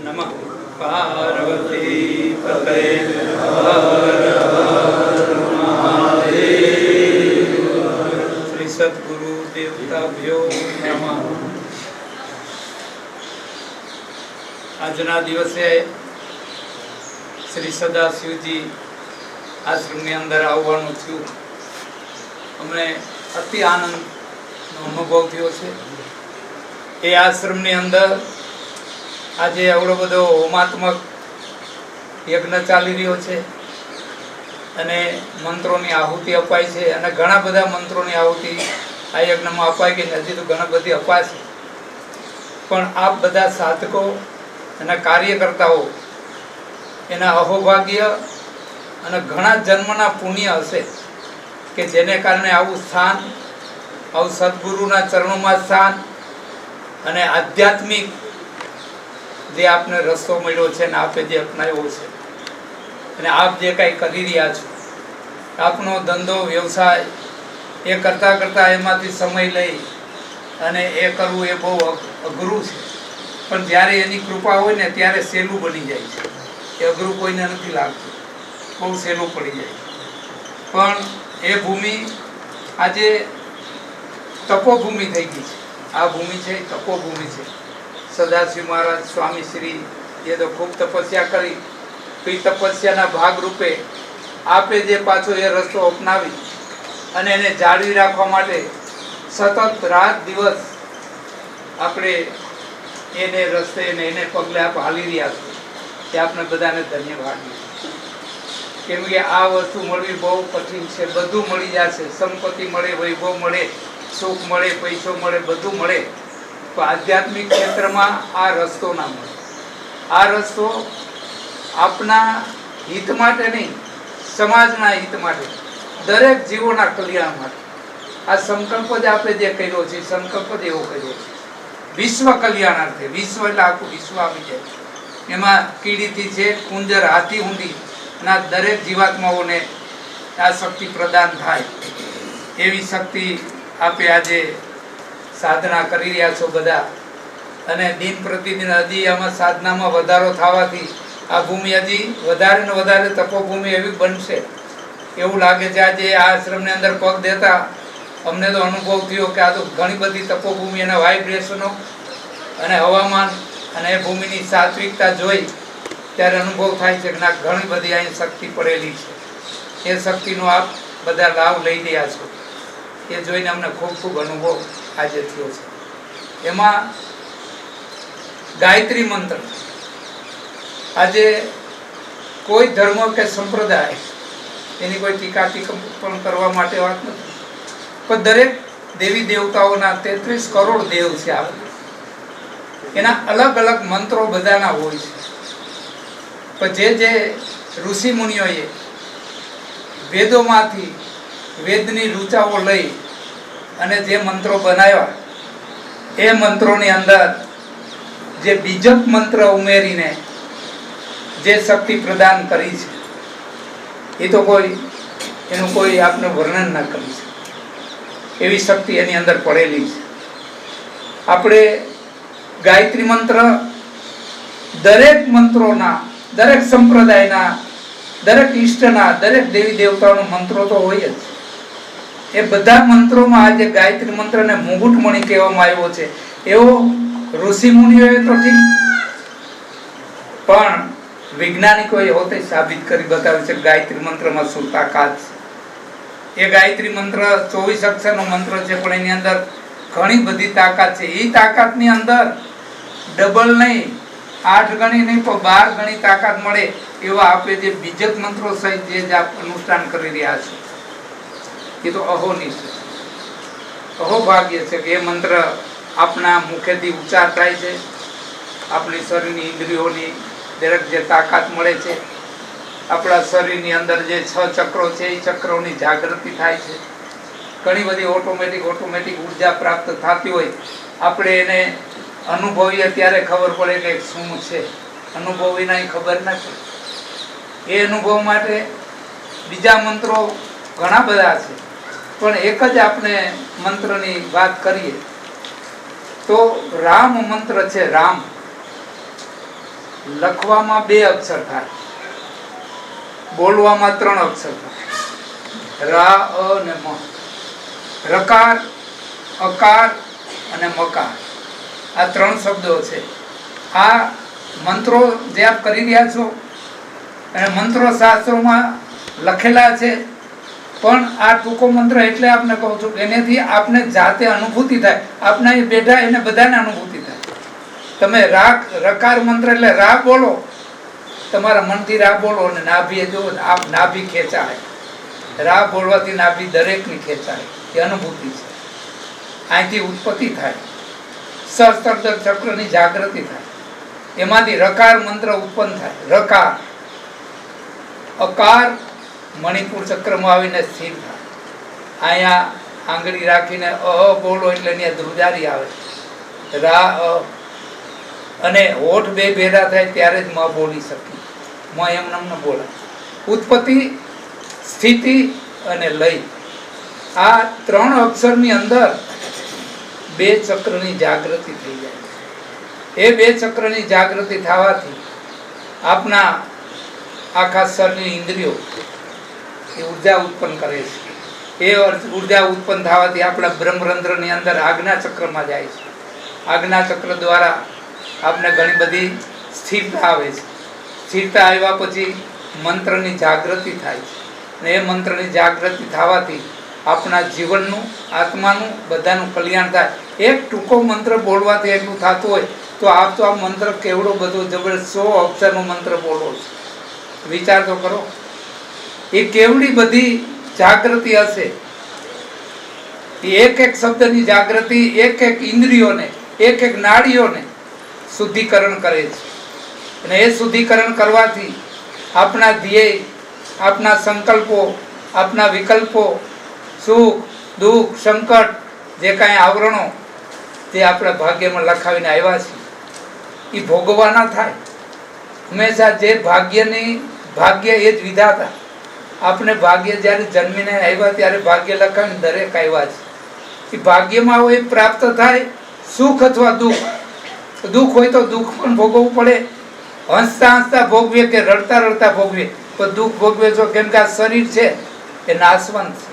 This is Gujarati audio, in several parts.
નમઃ પાર્વતી પતે શ્રી સદગુરુ દેવતાભ્યો નમઃ. આજના દિવસે શ્રી સદાશિવજી આશ્રમની અંદર આવવાનું થયું. અમને અતિ આનંદનો અનુભવ થયો છે. એ આશ્રમની અંદર આજે એવડો બધો હોમાત્મક યજ્ઞ ચાલી રહ્યો છે અને મંત્રોની આહુતિ અપાય છે અને ઘણા બધા મંત્રોની આહુતિ આ યજ્ઞમાં અપાય કે હજી તો ઘણા બધી અપાશે. પણ આપ બધા સાધકો અને કાર્યકર્તાઓ એના અહોભાગ્ય અને ઘણા જન્મના પુણ્ય હશે કે જેને કારણે આવું સ્થાન, આવું સદગુરુના ચરણોમાં સ્થાન અને આધ્યાત્મિક જે આપને રસ્તો મળ્યો છે ને આપે જે અપનાવ્યો છે અને આપ જે કાંઈ કરી રહ્યા છો, આપનો ધંધો વ્યવસાય એ કરતાં કરતાં એમાંથી સમય લઈ અને એ કરવું એ બહુ અઘરું છે. પણ જ્યારે એની કૃપા હોય ને ત્યારે સહેલું બની જાય છે. એ અઘરું કોઈને નથી લાગતું, બહુ સહેલું પડી જાય. પણ એ ભૂમિ આજે તપોભૂમિ થઈ ગઈ છે. આ ભૂમિ છે તપોભૂમિ છે. સદાશિવ મહારાજ સ્વામી શ્રી એ તો ખૂબ તપસ્યા કરી. એ તપસ્યાના ભાગરૂપે આપે જે પાછો એ રસ્તો અપનાવી અને એને જાળવી રાખવા માટે સતત રાત દિવસ આપણે એને રસ્તે ને એને પગલે આપ હાલી રહ્યા છો. તે આપણે બધાને ધન્યવાદ. કેમ કે આ વસ્તુ મળવી બહુ કઠિન છે. બધું મળી જશે, સંપત્તિ મળે, વૈભવ મળે, સુખ મળે, પૈસો મળે, બધું મળે, તો આધ્યાત્મિક ક્ષેત્રમાં આ રસ્તો ના મળે. આ રસ્તો આપના હિત માટે નહીં, સમાજના હિત માટે, દરેક જીવોના કલ્યાણ માટે. આ સંકલ્પ જ આપણે જે કર્યો છે, સંકલ્પ જ એવો કર્યો છે વિશ્વ કલ્યાણાર્થે. વિશ્વ એટલે આખું વિશ્વ આવી જાય. એમાં કીડીથી છે કુંજર હાથી ઊંડી ના દરેક જીવાત્માઓને આ શક્તિ પ્રદાન થાય એવી શક્તિ આપે આજે સાધના કરી રહ્યા છો બધા. અને દિન પ્રતિદિન હજી આમાં સાધનામાં વધારો થવાથી આ ભૂમિ હજી વધારે ને વધારે તપોભૂમિ એવી બનશે એવું લાગે છે. આજે આ આશ્રમની અંદર પગ દેતા અમને તો અનુભવ થયો કે આ તો ઘણી બધી તપોભૂમિ એના વાઇબ્રેશનો અને હવામાન અને એ ભૂમિની સાત્વિકતા જોઈ ત્યારે અનુભવ થાય છે કે ના ઘણી બધી અહીં શક્તિ પડેલી છે. એ શક્તિનો આપ બધા લાભ લઈ રહ્યા છો એ જોઈને અમને ખૂબ ખૂબ અનુભવ આજે થયો છે. એમાં ગાયત્રી મંત્ર આજે કોઈ ધર્મ કે સંપ્રદાય એની કોઈ ટીકા ટિપ્પણ કરવા માટે વાત નથી. પણ દરેક દેવી દેવતાઓના 33 કરોડ દેવ છે. આપણે એના અલગ અલગ મંત્રો બધાના હોય છે. પણ જે ઋષિ મુનિઓએ વેદોમાંથી વેદની રૂચાઓ લઈ અને જે મંત્રો બનાવ્યા એ મંત્રોની અંદર જે બીજક મંત્ર ઉમેરીને જે શક્તિ પ્રદાન કરી છે એ તો એનું કોઈ આપને વર્ણન ના કરી છે. એવી શક્તિ એની અંદર પડેલી છે. આપણે ગાયત્રી મંત્ર દરેક મંત્રોના, દરેક સંપ્રદાયના, દરેક ઈષ્ટના, દરેક દેવી દેવતાઓનો મંત્રો તો હોય જ. એ બધા મંત્રોમાં આજે ગાયત્રી મંત્રને મુગુટમણિ કહેવામાં આવ્યો છે. એવો ઋષિ મુનિઓએ તો ઠીક, પણ વૈજ્ઞાનિકોએ હોતે સાબિત કરી બતાવ્યું છે ગાયત્રી મંત્રમાં શું તાકાત છે. એ ગાયત્રી મંત્ર 24 અક્ષરનો મંત્ર છે, પણ એની અંદર ઘણી બધી તાકાત છે. એ તાકાતની અંદર ડબલ નહીં, 8 ગણી નહીં, પણ 12 ગણી તાકાત મળે એવા આપણે જે બીજક મંત્રો સહિત જે અનુષ્ઠાન કરી રહ્યા છે એ તો અહોની છે, અહોભાગ્ય છે કે એ મંત્ર આપણા મુખેથી ઉચ્ચાર થાય છે. આપણી શરીરની ઇન્દ્રિયોની દરેક જે તાકાત મળે છે, આપણા શરીરની અંદર જે 6 ચક્રો છે એ ચક્રોની જાગૃતિ થાય છે. ઘણી બધી ઓટોમેટિક ઉર્જા પ્રાપ્ત થતી હોય. આપણે એને અનુભવીએ ત્યારે ખબર પડે કે શું છે. અનુભવ વિના ખબર ના પડે. એ અનુભવ માટે બીજા મંત્રો ઘણા બધા છે, પણ એક જ આપણે મંત્રની વાત કરીએ તો રામ મંત્ર છે. રામ લખવામાં 2 અક્ષર થાય, બોલવામાં 3 અક્ષર થાય, રા, અ અને મ. રકાર, અકાર અને મકાર, આ 3 શબ્દો છે. આ મંત્રો જે આપ કરી રહ્યા છો અને મંત્રો શાસ્ત્રોમાં લખેલા છે, પણ આ ટૂંકો મંત્ર એટલે આપને કહું છું કે એનાથી આપને જાતે અનુભૂતિ થાય, આપને બેઠા એને બધાને અનુભૂતિ થાય. તમે રકાર મંત્ર એટલે રા બોલો, તમારા મનથી રા બોલો અને નાભી જો આપ નાભી ખેંચાય, રા બોલવાથી નાભી દરેકની ખેંચાય, એ અનુભૂતિ છે. અહીંથી ઉત્પત્તિ થાય, સહસ્ત્ર ચક્રની જાગૃતિ થાય, એમાંથી રકાર મંત્ર ઉત્પન્ન થાય. રકાર, અકાર મણિપુર ચક્રમાં આવીને સ્થિર થાય. અહીંયા આંગળી રાખીને અ બોલો એટલે એની ધ્રુજારી આવે, રા અ, અને હોઠ 2 ભેગા થાય ત્યારે જ મ બોલી શકીએ. મ એમ નામ ન બોલાય. ઉત્પત્તિ, સ્થિતિ અને લય, આ 3 અક્ષરની અંદર 2 ચક્રની જાગૃતિ થઈ જાય. એ 2 ચક્રની જાગૃતિ થવાથી આપના આખા શરીરની ઇન્દ્રિયો એ ઉર્જા ઉત્પન્ન કરે છે. એ ઉર્જા ઉત્પન્ન થવાથી આપણા બ્રહ્મરંધ્રની અંદર આજ્ઞા ચક્રમાં જાય છે. આજ્ઞા ચક્ર દ્વારા આપને ઘણી બધી સ્થિરતા આવે છે. સ્થિરતા આવ્યા પછી મંત્રની જાગૃતિ થાય છે, અને એ મંત્રની જાગૃતિ થવાથી આપણા જીવનનું, આત્માનું, બધાનું કલ્યાણ થાય. એક ટૂંકો મંત્ર બોલવાથી એટલું થતું હોય તો આપ તો આ મંત્ર કેવડો બધો જબરદસ્ત 100 અક્ષરનો મંત્ર બોલો છો. વિચાર તો કરો, એ કેવડી બધી જાગૃતિ હશે. એક એક શબ્દની જાગૃતિ એક એક ઇન્દ્રિયોને, એક એક નાડીઓને શુદ્ધિકરણ કરે છે. અને એ શુદ્ધિકરણ કરવાથી આપણા ધ્યેય, આપણા સંકલ્પો, આપણા વિકલ્પો, સુખ દુઃખ સંકટ, જે કાંઈ આવરણો જે આપણા ભાગ્યમાં લખાવીને આવ્યા છે એ ભોગવાના થાય. હંમેશા જે ભાગ્ય એ જ વિધાતા. આપણે ભાગ્ય જ્યારે જન્મીને આવ્યા ત્યારે ભાગ્ય લખાવીને દરેક આવ્યા છે. એ ભાગ્યમાં હોય પ્રાપ્ત થાય, સુખ અથવા દુઃખ. દુઃખ હોય તો દુઃખ પણ ભોગવવું પડે, હસતા હસતા ભોગવીએ કે રડતા રડતા ભોગવીએ તો દુઃખ ભોગવે છો. કેમ કે આ શરીર છે એ નાશવંત છે,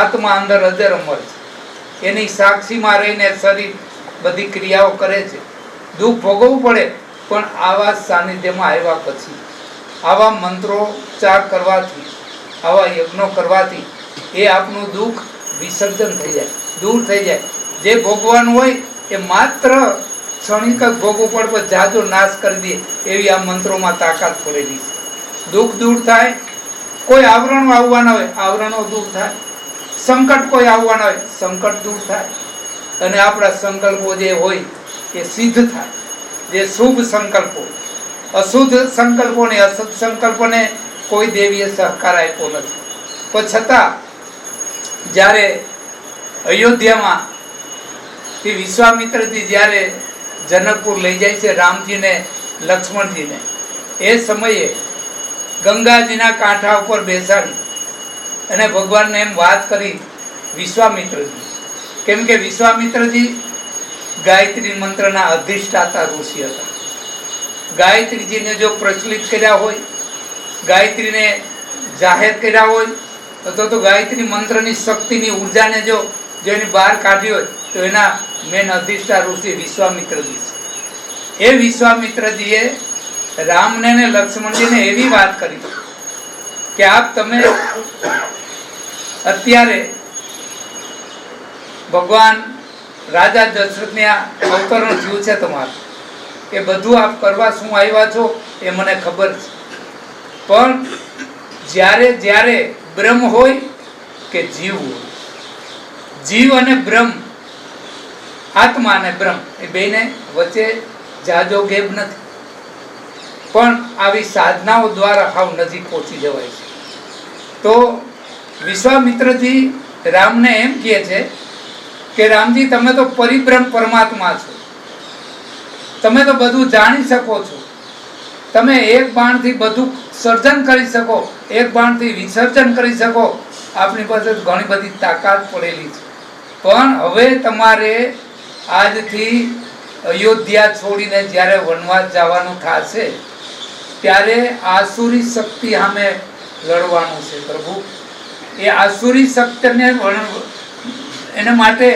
આત્મા અંદર અજર અમર છે. એની સાક્ષીમાં રહીને શરીર બધી ક્રિયાઓ કરે છે. દુઃખ ભોગવવું પડે, પણ આવા સાનિધ્યમાં આવ્યા પછી, આવા મંત્રોચ્ચાર કરવાથી, આવા યજ્ઞો કરવાથી એ આપનું દુઃખ વિસર્જન થઈ જાય, દૂર થઈ જાય. જે ભોગવાનું હોય એ માત્ર ક્ષણિક જ ભોગવું પડે, પણ જાજો નાશ કરી દે એવી આ મંત્રોમાં તાકાત પડેલી છે. દુઃખ દૂર થાય. કોઈ આવરણો આવવાના હોય, આવરણો દૂર થાય. સંકટ કોઈ આવવાના હોય, સંકટ દૂર થાય. અને આપણા સંકલ્પો જે હોય એ સિદ્ધ થાય. જે શુભ સંકલ્પો, અશુદ્ધ સંકલ્પોને, અસત સંકલ્પોને કોઈ દેવીએ સહકાર આપ્યો નથી. પણ છતાં જ્યારે અયોધ્યામાં વિશ્વામિત્રજી જ્યારે જનકપુર લઈ જાય છે રામજીને લક્ષ્મણજીને, એ સમયે ગંગાજીના કાંઠા ઉપર બેસાડી અને ભગવાનને એમ વાત કરી વિશ્વામિત્રજી. કેમ કે વિશ્વામિત્રજી ગાયત્રી મંત્રના અધિષ્ઠાતા ઋષિ હતા. ગાયત્રીજીને જો પ્રચલિત કર્યા હોય, ગાયત્રીને જાહેર કર્યા હોય, તો ગાયત્રી મંત્રની શક્તિની ઉર્જાને જો એની બહાર કાઢી હોય તો એના મેન અધિષ્ઠા ઋષિ વિશ્વામિત્રજી છે. એ વિશ્વામિત્રજીએ રામને ને લક્ષ્મણજીને એવી વાત કરી કે તમે અત્યારે ભગવાન રાજા દશરથને અવતરણ થયું છે તમારું, એ બધું આપ કરવા શું આવ્યા છો એ મને ખબર છે. પણ જ્યારે જ્યારે બ્રહ્મ હોય કે જીવ હોય, જીવ અને બ્રહ્મ, આત્મા અને બ્રહ્મ એ બેને વચ્ચે જાજો ગેપ નથી, પણ આવી સાધનાઓ દ્વારા હાવ નજીક પહોંચી જવાય છે. તો વિશ્વામિત્રજી રામને એમ કહે છે કે રામજી, તમે તો પરિબ્રહ્મ પરમાત્મા છો, તમે તો બધું જાણી શકો છો, તમે એક બાણથી બધું સર્જન કરી શકો, એક બાણથી વિસર્જન કરી શકો. આપણી પાસે ઘણી બધી તાકાત પડેલી છે, પણ હવે તમારે આજથી અયોધ્યા છોડીને જ્યારે વનવાસ જવાનું થશે ત્યારે આસુરી શક્તિ સામે લડવાનું છે પ્રભુ. એ આસુરી શક્તિને એના માટે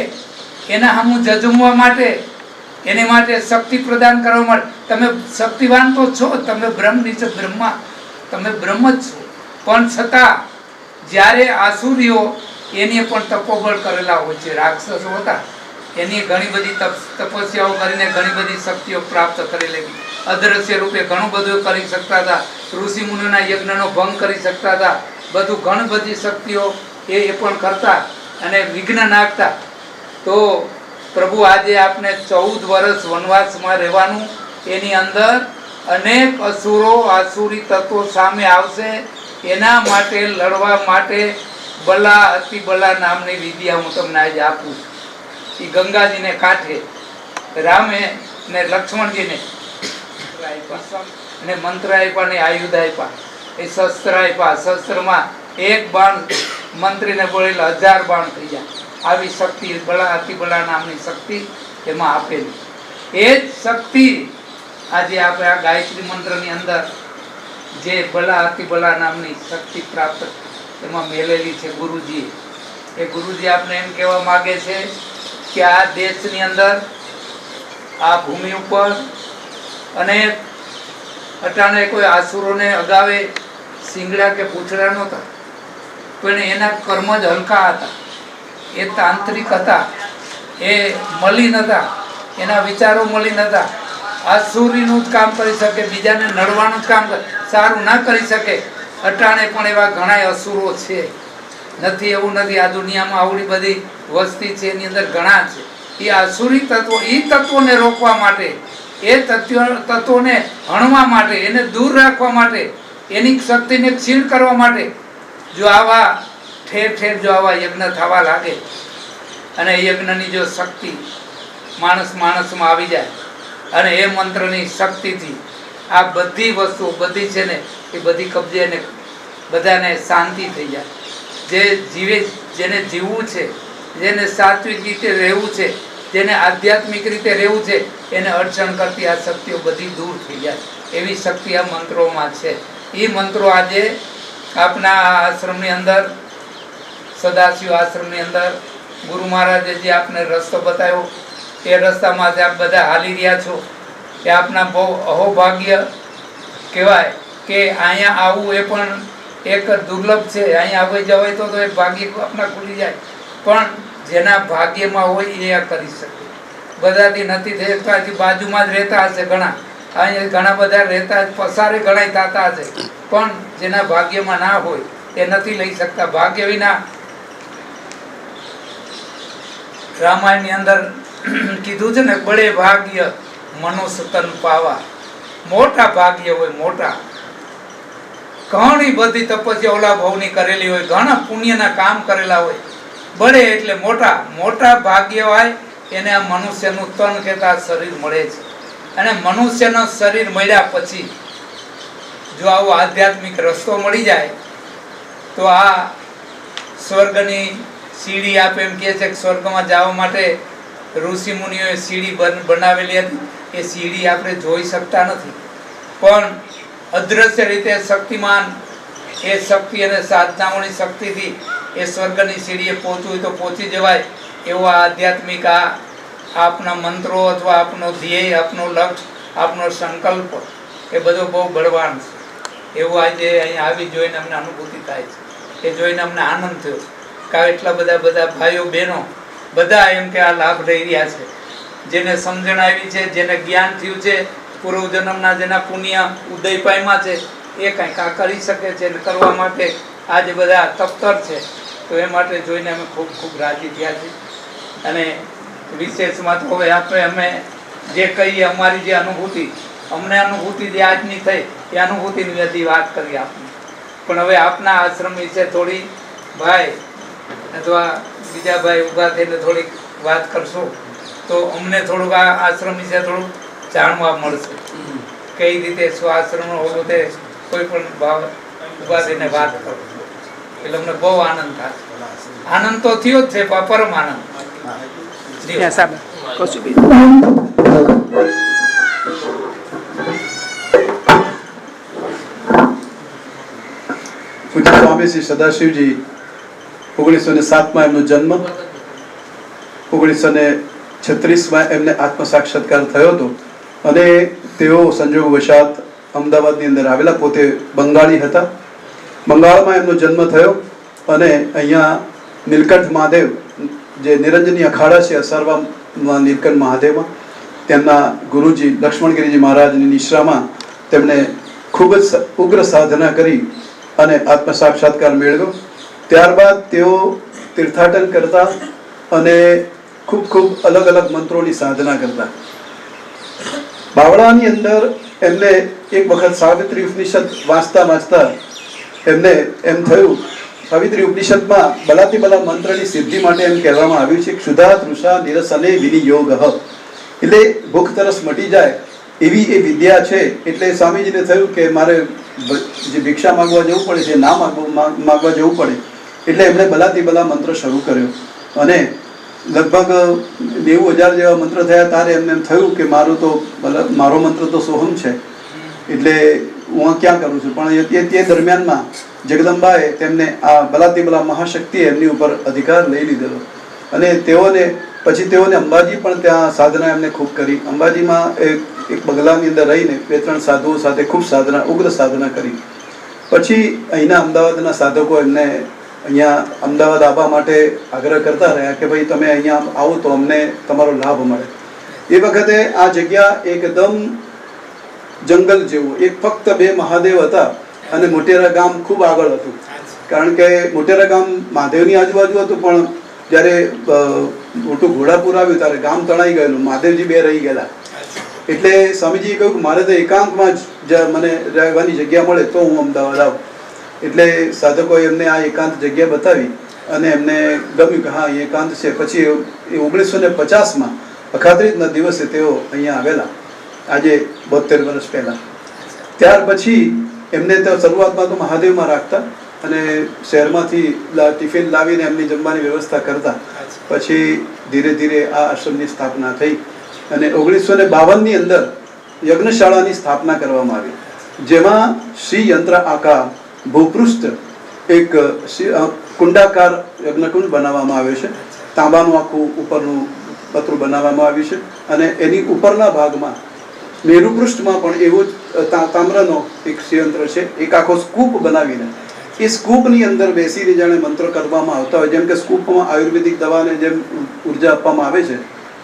એના સામું જજમવા માટે એને માટે શક્તિ પ્રદાન કરવા માટે તમે શક્તિવાન તો છો, તમે બ્રહ્મ નીચે બ્રહ્મા, તમે બ્રહ્મ જ છો, પણ છતાં જ્યારે આસુરીઓ એને પણ તપોબળ કરેલા હોય છે, રાક્ષસો હતા એની ઘણી બધી તપસ્યાઓ કરીને ઘણી બધી શક્તિઓ પ્રાપ્ત કરી લેવી, અદ્રશ્ય રૂપે ઘણું બધું કરી શકતા હતા, ઋષિ મુનિઓના યજ્ઞનો ભંગ કરી શકતા હતા, બધું ઘણી બધી શક્તિઓ એ પણ કરતા અને વિઘ્ન નાખતા. તો પ્રભુ આજે આપણે 14 વર્ષ વનવાસમાં રહેવાનું, એની અંદર અનેક અસુરો આસુરી તત્વો સામે આવશે, એના માટે લડવા માટે બલા અતિબલા નામની વિદ્યા હું તમને આજે આપું છું. એ ગંગાજીને કાંઠે રામે ને લક્ષ્મણજીને અને મંત્ર આપ્યા ને આયુધ આપ્યા, એ શસ્ત્ર આપ્યા, શસ્ત્રમાં એક બાણ મંત્રીને બોલેલા 1000 બાણ થઈ જાય. આવી શક્તિ બલા અતિબલા નામની શક્તિ એમાં આપેલી. એ જ શક્તિ આજે આપણે આ ગાયત્રી મંત્રની અંદર જે બલા અતિબલા નામની શક્તિ પ્રાપ્ત એમાં મેલેલી છે ગુરુજી. એ ગુરુજી આપણે એમ કહેવા માગે છે કે આ દેશની અંદર આ ભૂમિ ઉપર અને અટાણે કોઈ આસુરોને અગાવે સિંગડા કે પૂંછડા નહોતા, પણ એના કર્મ જ હલકા હતા, એ તાંત્રિક હતા, એ મલિન હતા, એના વિચારો મલિન હતા. આસુરીનું જ કામ કરી શકે, બીજાને નડવાનું જ કામ સારું ના કરી શકે. અટાણે પણ એવા ઘણા અસુરો છે, નથી એવું નથી. આ દુનિયામાં આવડી બધી વસ્તી છે, એની અંદર ઘણા છે. એ આસુરી તત્વો, એ તત્વોને રોકવા માટે, એ તત્વોને હણવા માટે, એને દૂર રાખવા માટે, એની શક્તિને ક્ષીણ કરવા માટે જો આવા ઠેર ઠેર જો આવા યજ્ઞ થવા લાગે અને યજ્ઞની જો શક્તિ માણસમાં આવી જાય અને એ મંત્રની શક્તિથી આ બધી વસ્તુઓ બધી છે ને એ બધી કબજે ને બધાને શાંતિ થઈ જાય. જે જીવે, જેને જીવવું છે, જેને સાત્વિક રીતે રહેવું છે, જેને આધ્યાત્મિક રીતે રહેવું છે, એને અડચણ કરતી આ શક્તિઓ બધી દૂર થઈ જાય. એવી શક્તિ આ મંત્રોમાં છે. એ મંત્રો આજે આપના આશ્રમની અંદર, સદાશિવ આશ્રમની અંદર ગુરુ મહારાજે જે આપને રસ્તો બતાવ્યો એ રસ્તામાં આપ બધા હાલી રહ્યા છો. એ આપના બહુ અહોભાગ્ય કહેવાય કે અહીંયા આવવું એ પણ એક દુર્લભ છે. અહીંયા આવી જવાય તો એ ભાગ્ય આપના ખુલી જાય, પણ જેના ભાગ્યમાં હોય એ આ કરી શકે. બધાથી નથી થઈ શકતા. બાજુમાં જ રહેતા હશે ઘણા, અહીંયા ઘણા બધા રહેતા પસારે ઘણા થતા હશે, પણ જેના ભાગ્યમાં ના હોય એ નથી લઈ શકતા. ભાગ્ય વિના રામાયણની અંદર કીધું છે ને, બળે ભાગ્ય મનુષ્ય તન પાવા. મોટા ભાગ્ય હોય, મોટા ઘણી બધી તપસ્યા ઓલા ભવની કરેલી હોય, ઘણા પુણ્યના કામ કરેલા હોય. બળે એટલે મોટા, મોટા ભાગ્ય હોય એને આ મનુષ્યનું તન કહેતા શરીર મળે છે. અને મનુષ્યનું શરીર મળ્યા પછી જો આવો આધ્યાત્મિક રસ્તો મળી જાય તો આ સ્વર્ગની સીડી આપે. એમ કહે છે કે સ્વર્ગમાં જવા માટે ઋષિ મુનિઓએ સીડી બનાવેલી હતી. એ સીડી આપણે જોઈ શકતા નથી, પણ અદ્રશ્ય રીતે શક્તિમાન એ શક્તિ અને સાધનાઓની શક્તિથી એ સ્વર્ગની સીડીએ પહોંચવું હોય તો પહોંચી જવાય. એવો આધ્યાત્મિક આપના મંત્રો અથવા આપનો ધ્યેય, આપનો લક્ષ્ય, આપનો સંકલ્પ એ બધો બહુ બળવાન છે. એવું આજે અહીંયા આવી જોઈને અમને અનુભૂતિ થાય છે. એ જોઈને અમને આનંદ થયો કે એટલા બધા ભાઈઓ બહેનો બધા એમ કે આ લાભ લઈ રહ્યા છે. જેને સમજણ આવી છે, જેને જ્ઞાન થયું છે, પૂર્વજન્મના જેના પુણ્ય ઉદય પામ્યા છે, એ કંઈક આ કરી શકે છે અને કરવા માટે આજે બધા તત્પર છે. તો એ માટે જોઈને અમે ખૂબ ખૂબ રાજી થયા છીએ. અને વિશેષમાં તો હવે અમે જે કહીએ, અમારી જે અનુભૂતિ, અમને અનુભૂતિ જે આજની થઈ એ અનુભૂતિની બધી વાત કરી આપને. પણ હવે આપના આશ્રમ વિશે થોડી ભાઈ અથવા બીજા ભાઈ ઊભા થઈને થોડીક વાત કરશો તો અમને થોડુંક આ આશ્રમ વિશે થોડુંક જાણવા મળશે. કઈ રીતે શું આશ્રમનો હોવો તે કોઈ પણ ભાવ ઊભા થઈને વાત કરો એટલે અમને બહુ આનંદ થાય. આનંદ તો થયો જ છે, પરમ આનંદ. પૂજ્ય સ્વામી શ્રી સદાશિવજી 1907 એમનો જન્મ, 1936 એમને આત્મ સાક્ષાત્કાર થયો હતો અને તેઓ સંજોગવશાત અમદાવાદની અંદર આવેલા. પોતે બંગાળી હતા. બંગાળમાં એમનો જન્મ થયો અને અહીંયા નીલકંઠ મહાદેવ, જે નિરંજની અખાડા છે અસારવામાં નીલકંઠ મહાદેવમાં, તેમના ગુરુજી લક્ષ્મણગીરીજી મહારાજની નિશ્રામાં તેમણે ખૂબ જ ઉગ્ર સાધના કરી અને આત્મ સાક્ષાત્કાર મેળવ્યો. ત્યારબાદ તેઓ તીર્થાટન કરતા અને ખૂબ અલગ અલગ મંત્રોની સાધના કરતા. બાવળાની અંદર એમને એક વખત સાવિત્રી ઉપનિષદ વાંચતા એમને એમ થયું, સાવિત્રી ઉપનિષદમાં બલાતિબલા મંત્રની સિદ્ધિ માટે એમ કહેવામાં આવ્યું છે, ક્ષુધા તૃષા નિરસને વિનિયોગ, એટલે ભૂખ તરસ મટી જાય એવી એ વિદ્યા છે. એટલે સ્વામીજીને થયું કે મારે જે ભિક્ષા માંગવા જવું પડે છે ના માંગવા જવું પડે, એટલે એમણે બલાતિબલા મંત્ર શરૂ કર્યો અને લગભગ 90,000 જેવા મંત્ર થયા. ત્યારે એમને એમ થયું કે મારો મંત્ર તો સોહમ છે, એટલે હું ક્યાં કરું છું. પણ તે દરમિયાનમાં જગદંબાએ તેમને આ બલાતિબલા મહાશક્તિએ એમની ઉપર અધિકાર લઈ લીધેલો અને તેઓને અંબાજી પણ ત્યાં સાધના એમને ખૂબ કરી. અંબાજીમાં એક બગલાની અંદર રહીને 2-3 સાધુઓ સાથે ખૂબ ઉગ્ર સાધના કરી. પછી અહીંના અમદાવાદના સાધકો એમને અહીંયા અમદાવાદ આવવા માટે આગ્રહ કરતા રહ્યા કે ભાઈ તમે અહીંયા આવો તો અમને તમારો લાભ મળે. એ વખતે આ જગ્યા એકદમ જંગલ જેવું, એક ફક્ત 2 મહાદેવ હતા અને મોટેરા ગામ ખૂબ આગળ હતું. કારણ કે મોટેરા ગામ મહાદેવની આજુબાજુ હતું, પણ જ્યારે મોટું ઘોડાપુર આવ્યું ત્યારે ગામ તણાઈ ગયેલું, મહાદેવજી 2 રહી ગયેલા. એટલે સ્વામીજીએ કહ્યું કે મારે તો એકાંતમાં જ મને રહેવાની જગ્યા મળે તો હું અમદાવાદ આવું. એટલે સાધકોએ એમને આ એકાંત જગ્યા બતાવી અને એમને ગમ્યું કે હા એ એકાંત છે. પછી 1950માં અખાત્રીજના દિવસે તેઓ અહીંયા આવેલા, આજે 72 વર્ષ પહેલાં. ત્યાર પછી એમને તો શરૂઆતમાં તો મહાદેવમાં રાખતા અને શહેરમાંથી ટિફિન લાવીને એમની જમવાની વ્યવસ્થા કરતા. પછી ધીરે ધીરે આ આશ્રમની સ્થાપના થઈ અને 1952ની અંદર યજ્ઞશાળાની સ્થાપના કરવામાં આવી, જેમાં શ્રી યંત્ર આકાર ભૂપૃષ્ઠ એક કુંડાકાર યજ્ઞકુંડ બનાવવામાં આવ્યો છે. તાંબાનું આખું ઉપરનું પતરું બનાવવામાં આવ્યું છે અને એની ઉપરના ભાગમાં મેરુપૃષ્ઠમાં પણ એવો જ તામ્રનો એક યંત્ર છે. એક આખો સ્કૂપ બનાવીને એ સ્કૂપની અંદર બેસીને જાણે મંત્ર કરવામાં આવતા હોય, જેમ કે સ્કૂપમાં આયુર્વેદિક દવાને જેમ ઉર્જા આપવામાં આવે છે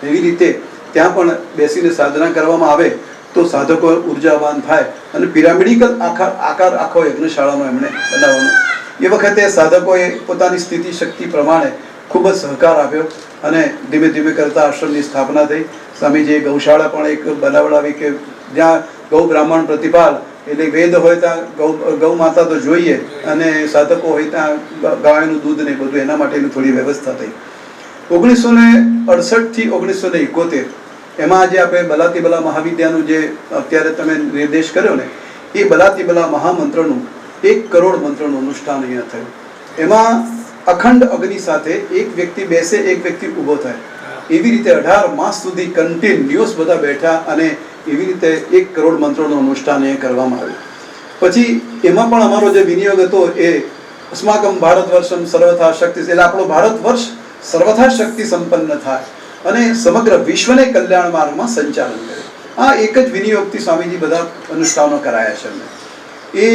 એવી રીતે ત્યાં પણ બેસીને સાધના કરવામાં આવે તો સાધકો ઉર્જાવાન થાય. અને પિરામિડિકલ આકાર આખો યજ્ઞશાળાનો એમણે બનાવવાનો. એ વખતે સાધકોએ પોતાની સ્થિતિ શક્તિ પ્રમાણે ખૂબ જ સહકાર આપ્યો અને ધીમે ધીમે કરતા આશ્રમની સ્થાપના થઈ. સ્વામીજીએ ગૌશાળા પણ એક બનાવડાવી કે જ્યાં ગૌ બ્રાહ્મણ પ્રતિપાલ, એટલે વેદ હોય ત્યાં ગૌ માતા તો જોઈએ અને સાધકો હોય ત્યાં ગાયનું દૂધ ને બધું, એના માટેની થોડી વ્યવસ્થા થઈ. 1968 થી 1971 એમાં આજે આપણે બલાતિબલા મહાવિદ્યાનું જે અત્યારે તમે નિર્દેશ કર્યો ને, એ બલાતિબલા મહામંત્રનું 1 કરોડ મંત્રનું અનુષ્ઠાન અહીંયા થયું. એમાં અખંડ અગ્નિ સાથે એક વ્યક્તિ બેસે, એક વ્યક્તિ ઊભો થાય, એવી રીતે 18 માસ સુધી કન્ટિન્યુઅસ બધા બેઠા અને એવી રીતે 1 કરોડ મંત્રોનું અનુષ્ઠાન એ કરવામાં આવ્યું. પછી એમાં પણ અમારો જે વિનિયોગ હતો એ અસ્માકમ ભારત વર્ષમ સર્વથા શક્તિ, એટલે આપણો ભારત વર્ષ સર્વથા શક્તિ સંપન્ન થાય અને સમગ્ર વિશ્વને કલ્યાણ માર્ગમાં સંચાલન કરે. આ એક જ વિનિયોગથી સ્વામીજી બધા અનુષ્ઠાનો કરાયા છે. અમને એ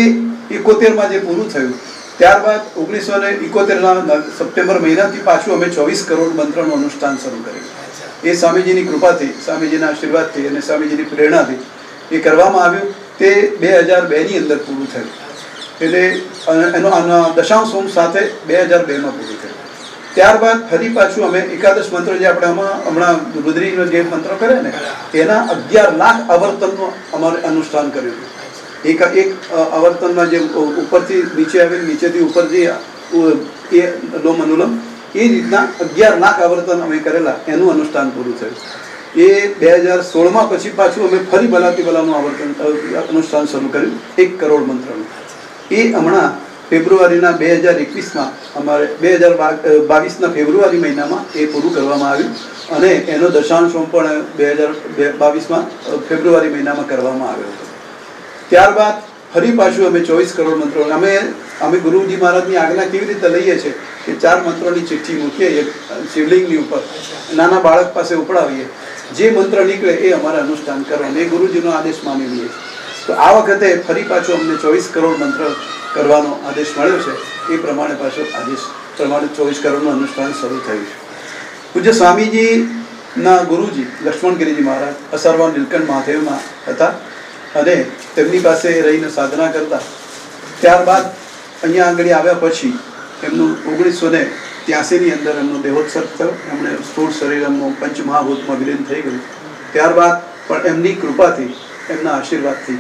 71માં જે પૂરું થયું ત્યારબાદ 1971ના સપ્ટેમ્બર મહિનાથી પાછું અમે 24 કરોડ મંત્રનું અનુષ્ઠાન શરૂ કર્યું. એ સ્વામીજીની કૃપાથી, સ્વામીજીના આશીર્વાદથી અને સ્વામીજીની પ્રેરણાથી એ કરવામાં આવ્યું. તે 2002ની અંદર પૂરું થયું. એટલે એનો દશાંશ હોમ સાથે 2002માં પૂરું થયું. ત્યારબાદ ફરી પાછું અમે એકાદશ મંત્ર જે આપણે હમણાં રુદ્રીનો જે મંત્ર કરે ને એના 11 લાખ આવર્તનનું અમારે અનુષ્ઠાન કર્યું. એક આવર્તનમાં જે ઉપરથી નીચે આવેલ, નીચેથી ઉપર જે એ લોમ અનુલોમ, એ રીતના 11 લાખ આવર્તન અમે કરેલા, એનું અનુષ્ઠાન પૂરું થયું. એ 2016માં પછી પાછું અમે ફરી બલાતિબલાનું અનુષ્ઠાન શરૂ કર્યું 1 કરોડ મંત્રનું. એ હમણાં ફેબ્રુઆરીના 2021માં અમારે 2022ના ફેબ્રુઆરી મહિનામાં એ પૂરું કરવામાં આવ્યું અને એનો દશાંશોમ પણ 2022માં ફેબ્રુઆરી મહિનામાં કરવામાં આવ્યો હતો. ત્યારબાદ ફરી પાછું અમે 24 કરોડ મંત્રો, અમે ગુરુજી મહારાજની આજ્ઞા કેવી રીતે લઈએ છીએ કે 4 મંત્રોની ચિઠ્ઠી મૂકીએ એક શિવલિંગની ઉપર, નાના બાળક પાસે ઉપડાવીએ, જે મંત્ર નીકળે એ અમારે અનુષ્ઠાન કરવાનું, એ ગુરુજીનો આદેશ માની લઈએ. તો આ વખતે ફરી પાછો અમને 24 કરોડ મંત્ર કરવાનો આદેશ મળ્યો છે. એ પ્રમાણે પાછો આદેશ પ્રમાણે 24 કરોડનું અનુષ્ઠાન શરૂ થયું છે. પૂજ્ય સ્વામીજીના ગુરુજી લક્ષ્મણગીરીજી મહારાજ અસરવા નીલકંઠ મહાદેવમાં હતા અને તેમની પાસે રહીને સાધના કરતા. ત્યારબાદ અહીંયા આગળ આવ્યા પછી એમનું 1983ની અંદર એમનો દેહોત્સવ થયો. એમણે સ્થૂળ શરીર એમનું પંચમહાભૂતમાં વિલીન થઈ ગયું. ત્યારબાદ પણ એમની કૃપાથી, એમના આશીર્વાદથી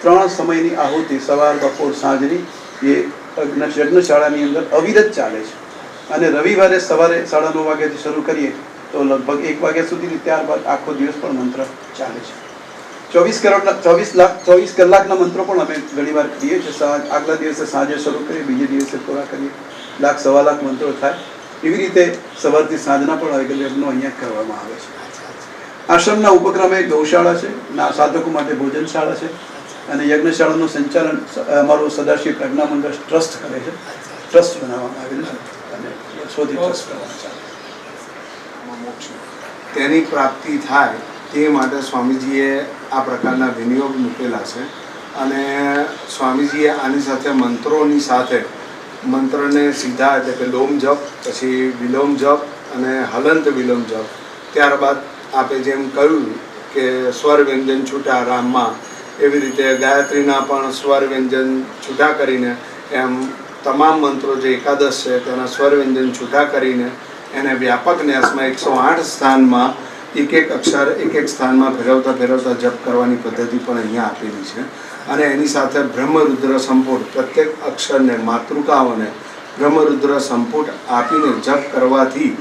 3 સમયની આહુતિ સવાર બપોર સાંજની એ યજ્ઞશાળાની અંદર અવિરત ચાલે છે. અને રવિવારે સવારે 9:30 વાગ્યાથી શરૂ કરીએ તો લગભગ 1 વાગ્યા સુધી, ત્યારબાદ આખો દિવસ પણ મંત્ર ચાલે છે. 24 કલાકના મંત્રો પણ અમે ઘણીવાર કરીએ છીએ. આગલા દિવસે સાંજે શરૂ કરીએ, બીજે દિવસે પૂરા કરીએ. 1,00,000 સવા લાખ મંત્રો થાય. એવી રીતે સવારથી સાંજના પણ યજ્ઞો અહીંયા કરવામાં આવે છે. આશ્રમના ઉપક્રમે ગૌશાળા છે, સાધકો માટે ભોજનશાળા છે અને યજ્ઞશાળાનું સંચાલન અમારું સદાશિવ પ્રજ્ઞા મંડળ ટ્રસ્ટ કરે છે. ટ્રસ્ટ બનાવવામાં આવેલું છે અને વર્ષોથી ટ્રસ્ટ તેની પ્રાપ્તિ થાય તે માટે સ્વામીજીએ આ પ્રકારના વિનિયોગ મૂકેલા છે. અને સ્વામીજીએ આની સાથે મંત્રોની સાથે મંત્રને સીધા એટલે કે લોમ જપ, પછી વિલોમ જપ અને હલંત વિલોમ જપ, ત્યારબાદ આપે જેમ કહ્યું કે સ્વર વ્યંજન છૂટા રામમાં, એવી રીતે ગાયત્રીના પણ સ્વર વ્યંજન છૂટા કરીને એમ તમામ મંત્રો જે 11 છે તેના સ્વર વ્યંજન છૂટા કરીને એને વ્યાપક ન્યાસમાં 108 સ્થાનમાં એક અક્ષર એક સ્થાનમાં ફેરવતા જપ કરવાની પદ્ધતિ પણ અહીંયા આપેલી છે. અને એની સાથે બ્રહ્મરુદ્ર સંપુટ, પ્રત્યેક અક્ષરને માતૃકાઓને બ્રહ્મરુદ્ર સંપુટ આપીને જપ કરવાથી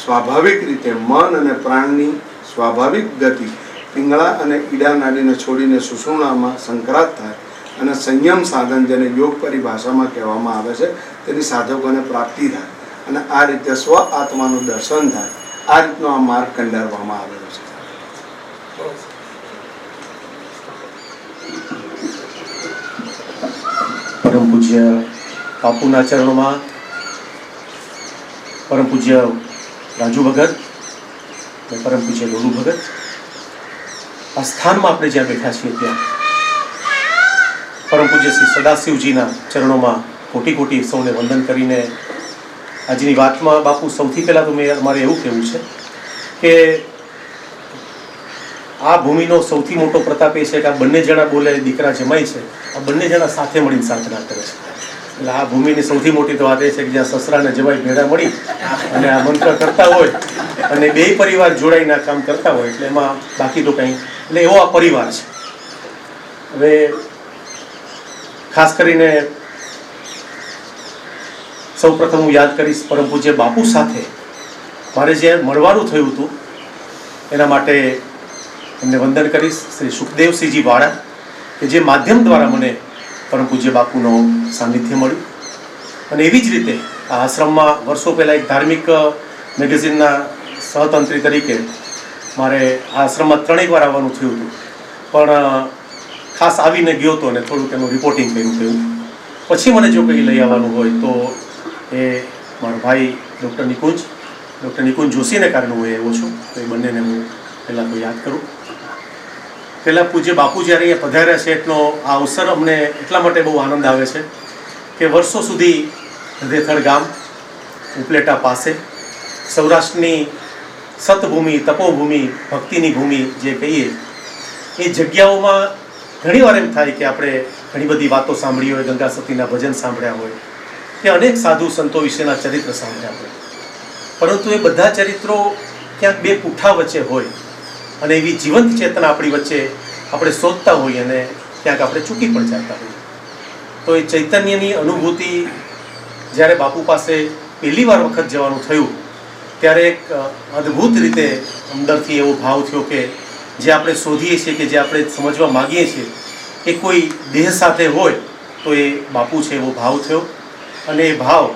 સ્વાભાવિક રીતે મન અને પ્રાણની સ્વાભાવિક ગતિ પિંગળા અને ઈડા નાડીને છોડીને સુષુમ્નામાં સંક્રાંત થાય અને સંયમ સાધન, જેને યોગ પરિભાષામાં કહેવામાં આવે છે, તેની સાધકોને પ્રાપ્તિ થાય અને આ રીતે સ્વ આત્માનું દર્શન થાય. આ રીતનો આ માર્ગ કંડારવામાં આવેલો છે. પરમ પૂજ્ય બાપુના ચરણોમાં પરમ પૂજ્ય રાજુ ભગત અને પરમ પૂજ્ય ડોલુ ભગત, આ સ્થાનમાં આપણે જ્યાં બેઠા છીએ ત્યાં પરમ પૂજ્ય શ્રી સદાશિવજીના ચરણોમાં કોટી કોટી સૌને વંદન કરીને આજની વાતમાં બાપુ સૌથી પહેલાં તો અમારે એવું કહેવું છે કે આ ભૂમિનો સૌથી મોટો પ્રતાપ એ છે કે આ બંને જણા બોલે દીકરા જમાઈ છે, આ બંને જણા સાથે મળીને સાધના કરે છે. એટલે આ ભૂમિની સૌથી મોટી તો વાત એ છે કે જ્યાં સસરાને જમાઈ ભેળા મળી અને આ મંત્ર કરતા હોય અને 2 પરિવાર જોડાઈને કામ કરતા હોય એટલે એમાં બાકી તો કંઈ, એટલે એવો આ પરિવાર છે. હવે ખાસ કરીને સૌ પ્રથમ હું યાદ કરીશ પરમ પૂજ્ય બાપુ સાથે મારે જે મળવાનું થયું હતું એના માટે એમને વંદન કરીશ. શ્રી સુખદેવસિંહજી વાળા કે જે માધ્યમ દ્વારા મને પરમ પૂજ્ય બાપુનો સાનિધ્ય મળ્યું. અને એવી જ રીતે આ આશ્રમમાં વર્ષો પહેલાં એક ધાર્મિક મેગેઝિનના સહતંત્રી તરીકે મારે આ આશ્રમમાં 3 વાર આવવાનું થયું હતું, પણ ખાસ આવીને ગયો હતો અને થોડુંક એનું રિપોર્ટિંગ કર્યું થયું. પછી મને જો કંઈ લઈ આવવાનું હોય તો એ મારો ભાઈ ડૉક્ટર નિકુંજ જોશીને કારણે હું આવ્યો છું. તો એ બંનેને હું પહેલાં તો યાદ કરું. પહેલાં પૂજ્ય બાપુ જ્યારે અહીંયા પધાર્યા છે એટલો આ અવસર અમને એટલા માટે બહુ આનંદ આવે છે કે વર્ષો સુધી રેથળ ગામ ઉપલેટા પાસે સૌરાષ્ટ્રની સતભૂમિ, તપોભૂમિ, ભક્તિની ભૂમિ જે કહીએ એ જગ્યાઓમાં ઘણીવાર એમ થાય કે આપણે ઘણી બધી વાતો સાંભળી હોય, ગંગા સતીના ભજન સાંભળ્યા હોય કે અનેક સાધુ સંતો વિશેના ચરિત્ર સાંભળ્યા હોય, પરંતુ એ બધા ચરિત્રો ક્યાંક 2 પૂઠા વચ્ચે હોય અને એવી જીવંત ચેતના આપણી વચ્ચે આપણે શોધતા હોઈએ અને ક્યાંક આપણે ચૂકી પણ જતા હોઈએ. તો એ ચૈતન્યની અનુભૂતિ જ્યારે બાપુ પાસે પહેલી વાર વખત જવાનું થયું ત્યારે એક અદ્ભુત રીતે અંદરથી એવો ભાવ થયો કે જે આપણે શોધીએ છીએ, કે જે આપણે સમજવા માગીએ છીએ એ કોઈ દેહ સાથે હોય તો એ બાપુ છે એવો ભાવ થયો. અને એ ભાવ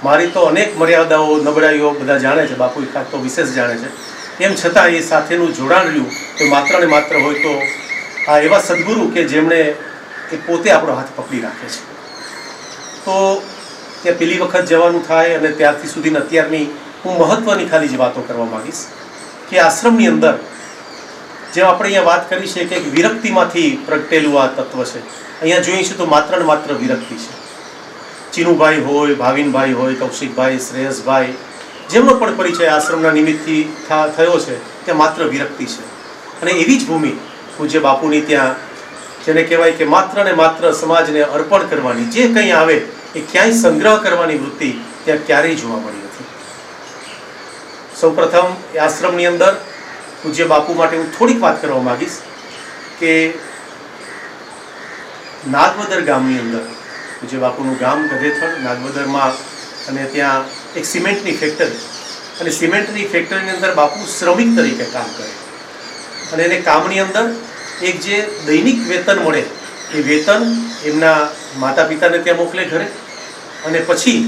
મારી તો અનેક મર્યાદાઓ નબળાઈઓ બધા જાણે છે, બાપુ એકાદ તો વિશેષ જાણે છે, તેમ છતાં એ સાથેનું જોડાણ રહ્યું તો માત્ર ને માત્ર હોય તો આ એવા સદગુરુ કે જેમણે એ પોતે આપણો હાથ પકડી રાખે છે. તો ત્યાં પેલી વખત જવાનું થાય અને ત્યારથી સુધીની અત્યારની હું મહત્ત્વની ખાલી જ વાતો કરવા માગીશ કે આશ્રમની અંદર જેમ આપણે અહીંયા વાત કરી છે કે વિરક્તિમાંથી પ્રગટેલું આ તત્વ છે. અહીંયા જોઈએ છે તો માત્ર ને માત્ર વિરક્તિ છે. ચીનુભાઈ હોય, ભાવિનભાઈ હોય, કૌશિકભાઈ, શ્રેયસભાઈ, જેમનો પણ પરિચય આશ્રમના નિમિત્તથી થયો છે ત્યાં માત્ર વિરક્તિ છે. અને એવી જ ભૂમિ પૂજ્ય બાપુની ત્યાં જેને કહેવાય કે માત્ર ને માત્ર સમાજને અર્પણ કરવાની, જે કંઈ આવે એ ક્યાંય સંગ્રહ કરવાની વૃત્તિ ત્યાં ક્યારેય જોવા મળી નથી. સૌપ્રથમ એ આશ્રમની અંદર પૂજ્ય બાપુ માટે હું થોડીક વાત કરવા માંગીશ કે નાગવદર ગામની અંદર પૂજ્ય બાપુનું ગામ ગધેથળ નાગવદરમાં, અને ત્યાં એક સિમેન્ટની ફેક્ટરી, અને સિમેન્ટની ફેક્ટરીની અંદર બાપુ શ્રમિક તરીકે કામ કરે, અને એને કામની અંદર એક જે દૈનિક વેતન મળે એ વેતન એમના માતા પિતાને ત્યાં મોકલે ઘરે, અને પછી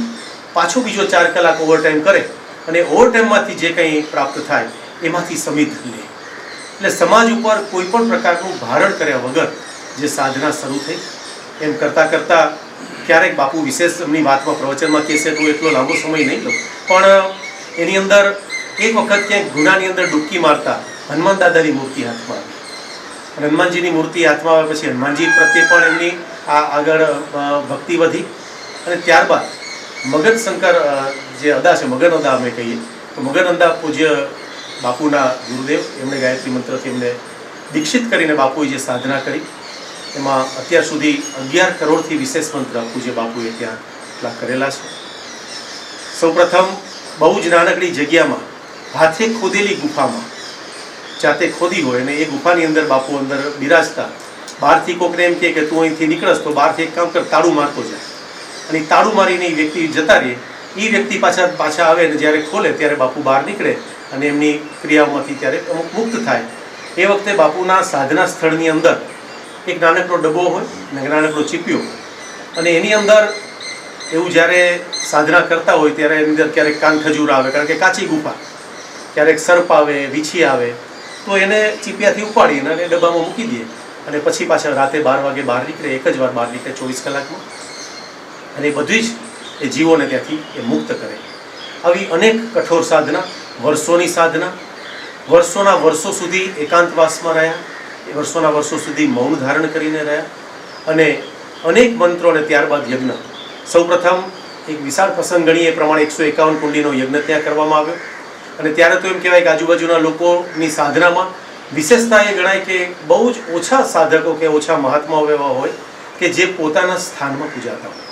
પાછો બીજો 4 કલાક ઓવરટાઈમ કરે, અને ઓવરટાઈમમાંથી જે કંઈ પ્રાપ્ત થાય એમાંથી સમિત લે. એટલે સમાજ ઉપર કોઈ પણ પ્રકારનું ભારણ કર્યા વગર જે સાધના શરૂ થઈ, એમ કરતાં કરતાં ક્યારેક બાપુ વિશેષ એમની વાતમાં પ્રવચનમાં કહેશે તો એટલો લાંબો સમય નહીં લો, પણ એની અંદર એક વખત ક્યાંક ગુનાની અંદર ડૂબકી મારતા હનુમાન દાદાની મૂર્તિ હાથમાં આવી, અને હનુમાનજીની મૂર્તિ હાથમાં આવે પછી હનુમાનજી પ્રત્યે પણ એમની આગળ ભક્તિ વધી, અને ત્યારબાદ મગન શંકર જે અદા છે, મગન અદા અમે કહીએ તો મગન અદા પૂજ્ય બાપુના ગુરુદેવ, એમણે ગાયત્રી મંત્રથી એમને દીક્ષિત કરીને બાપુએ જે સાધના કરી એમાં અત્યાર સુધી 11 કરોડથી વિશેષ મંત્ર પૂજ્ય બાપુએ ત્યાં એટલા કરેલા છે. સૌપ્રથમ બહુ જ નાનકડી જગ્યામાં હાથે ખોદેલી ગુફામાં જાતે ખોદી હોય, અને એ ગુફાની અંદર બાપુ અંદર બિરાજતા, બહારથી કોકને એમ કે તું અહીંથી નીકળસ તો બહારથી એક કામ કર, તાળું મારતો જાય, અને તાળું મારીને એ વ્યક્તિ જતા રહે, એ વ્યક્તિ પાછા આવે, અને જ્યારે ખોલે ત્યારે બાપુ બહાર નીકળે અને એમની ક્રિયાઓમાંથી ત્યારે અમુક મુક્ત થાય. એ વખતે બાપુના સાધના સ્થળની અંદર એક નાનકડો ડબ્બો હોય અને નાનકડો ચીપિયો, અને એની અંદર એવું જ્યારે સાધના કરતા હોય ત્યારે એની અંદર ક્યારેક કાન ખજૂર આવે, કારણ કે કાચી ગુફા, ક્યારેક સર્પ આવે, વીછી આવે, તો એને ચીપિયાથી ઉપાડીને અને ડબ્બામાં મૂકી દે, અને પછી પાછા રાતે 12 વાગે બહાર નીકળે, એક જ વાર બહાર નીકળે 24 કલાકમાં, અને એ બધી જ એ જીવોને ત્યાંથી એ મુક્ત કરે. આવી અનેક કઠોર સાધના, વર્ષોની સાધના, વર્ષોના વર્ષો સુધી એકાંતવાસમાં રહ્યા, વર્ષોના વર્ષો સુધી મૌન ધારણ કરીને રહ્યા, અને અનેક મંત્રો અને ત્યારબાદ યજ્ઞ. સૌપ્રથમ એક વિશાળ પ્રસંગ ગણીએ એ પ્રમાણે 151 કુંડીનો યજ્ઞ ત્યાં કરવામાં આવ્યો, અને ત્યારે તો એમ કહેવાય કે આજુબાજુના લોકોની સાધનામાં વિશેષતા એ ગણાય કે બહુ જ ઓછા સાધકો કે ઓછા મહાત્માઓ એવા હોય કે જે પોતાના સ્થાનમાં પૂજાતા હોય.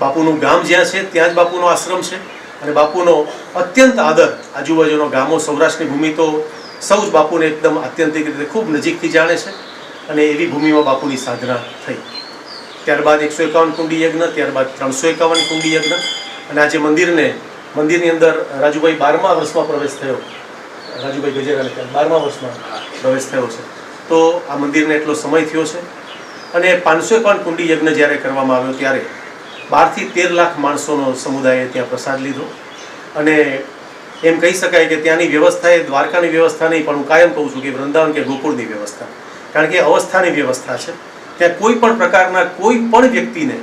બાપુનું ગામ જ્યાં છે ત્યાં જ બાપુનો આશ્રમ છે, અને બાપુનો અત્યંત આદર, આજુબાજુનો ગામો, સૌરાષ્ટ્રની ભૂમિ તો સૌ જ બાપુને એકદમ આત્યંતિક રીતે ખૂબ નજીકથી જાણે છે, અને એવી ભૂમિમાં બાપુની સાધના થઈ. ત્યારબાદ 151 કુંડી યજ્ઞ, ત્યારબાદ 351 કુંડી યજ્ઞ, અને આજે મંદિરની અંદર રાજુભાઈ 12મા વર્ષમાં પ્રવેશ થયો, રાજુભાઈ ગજેરાને 12મા વર્ષમાં પ્રવેશ થયો છે, તો આ મંદિરને એટલો સમય થયો છે. અને 551 કુંડી યજ્ઞ જ્યારે કરવામાં આવ્યો ત્યારે 12 થી 13 લાખ માણસોનો સમુદાયે ત્યાં પ્રસાદ લીધો, અને એમ કહી શકાય કે ત્યાંની વ્યવસ્થા એ દ્વારકાની વ્યવસ્થા નહીં, પણ હું કાયમ કહું છું કે વૃંદાવન કે ગોકુળની વ્યવસ્થા, કારણ કે અવસ્થાની વ્યવસ્થા છે. ત્યાં કોઈ પણ પ્રકારના કોઈ પણ વ્યક્તિને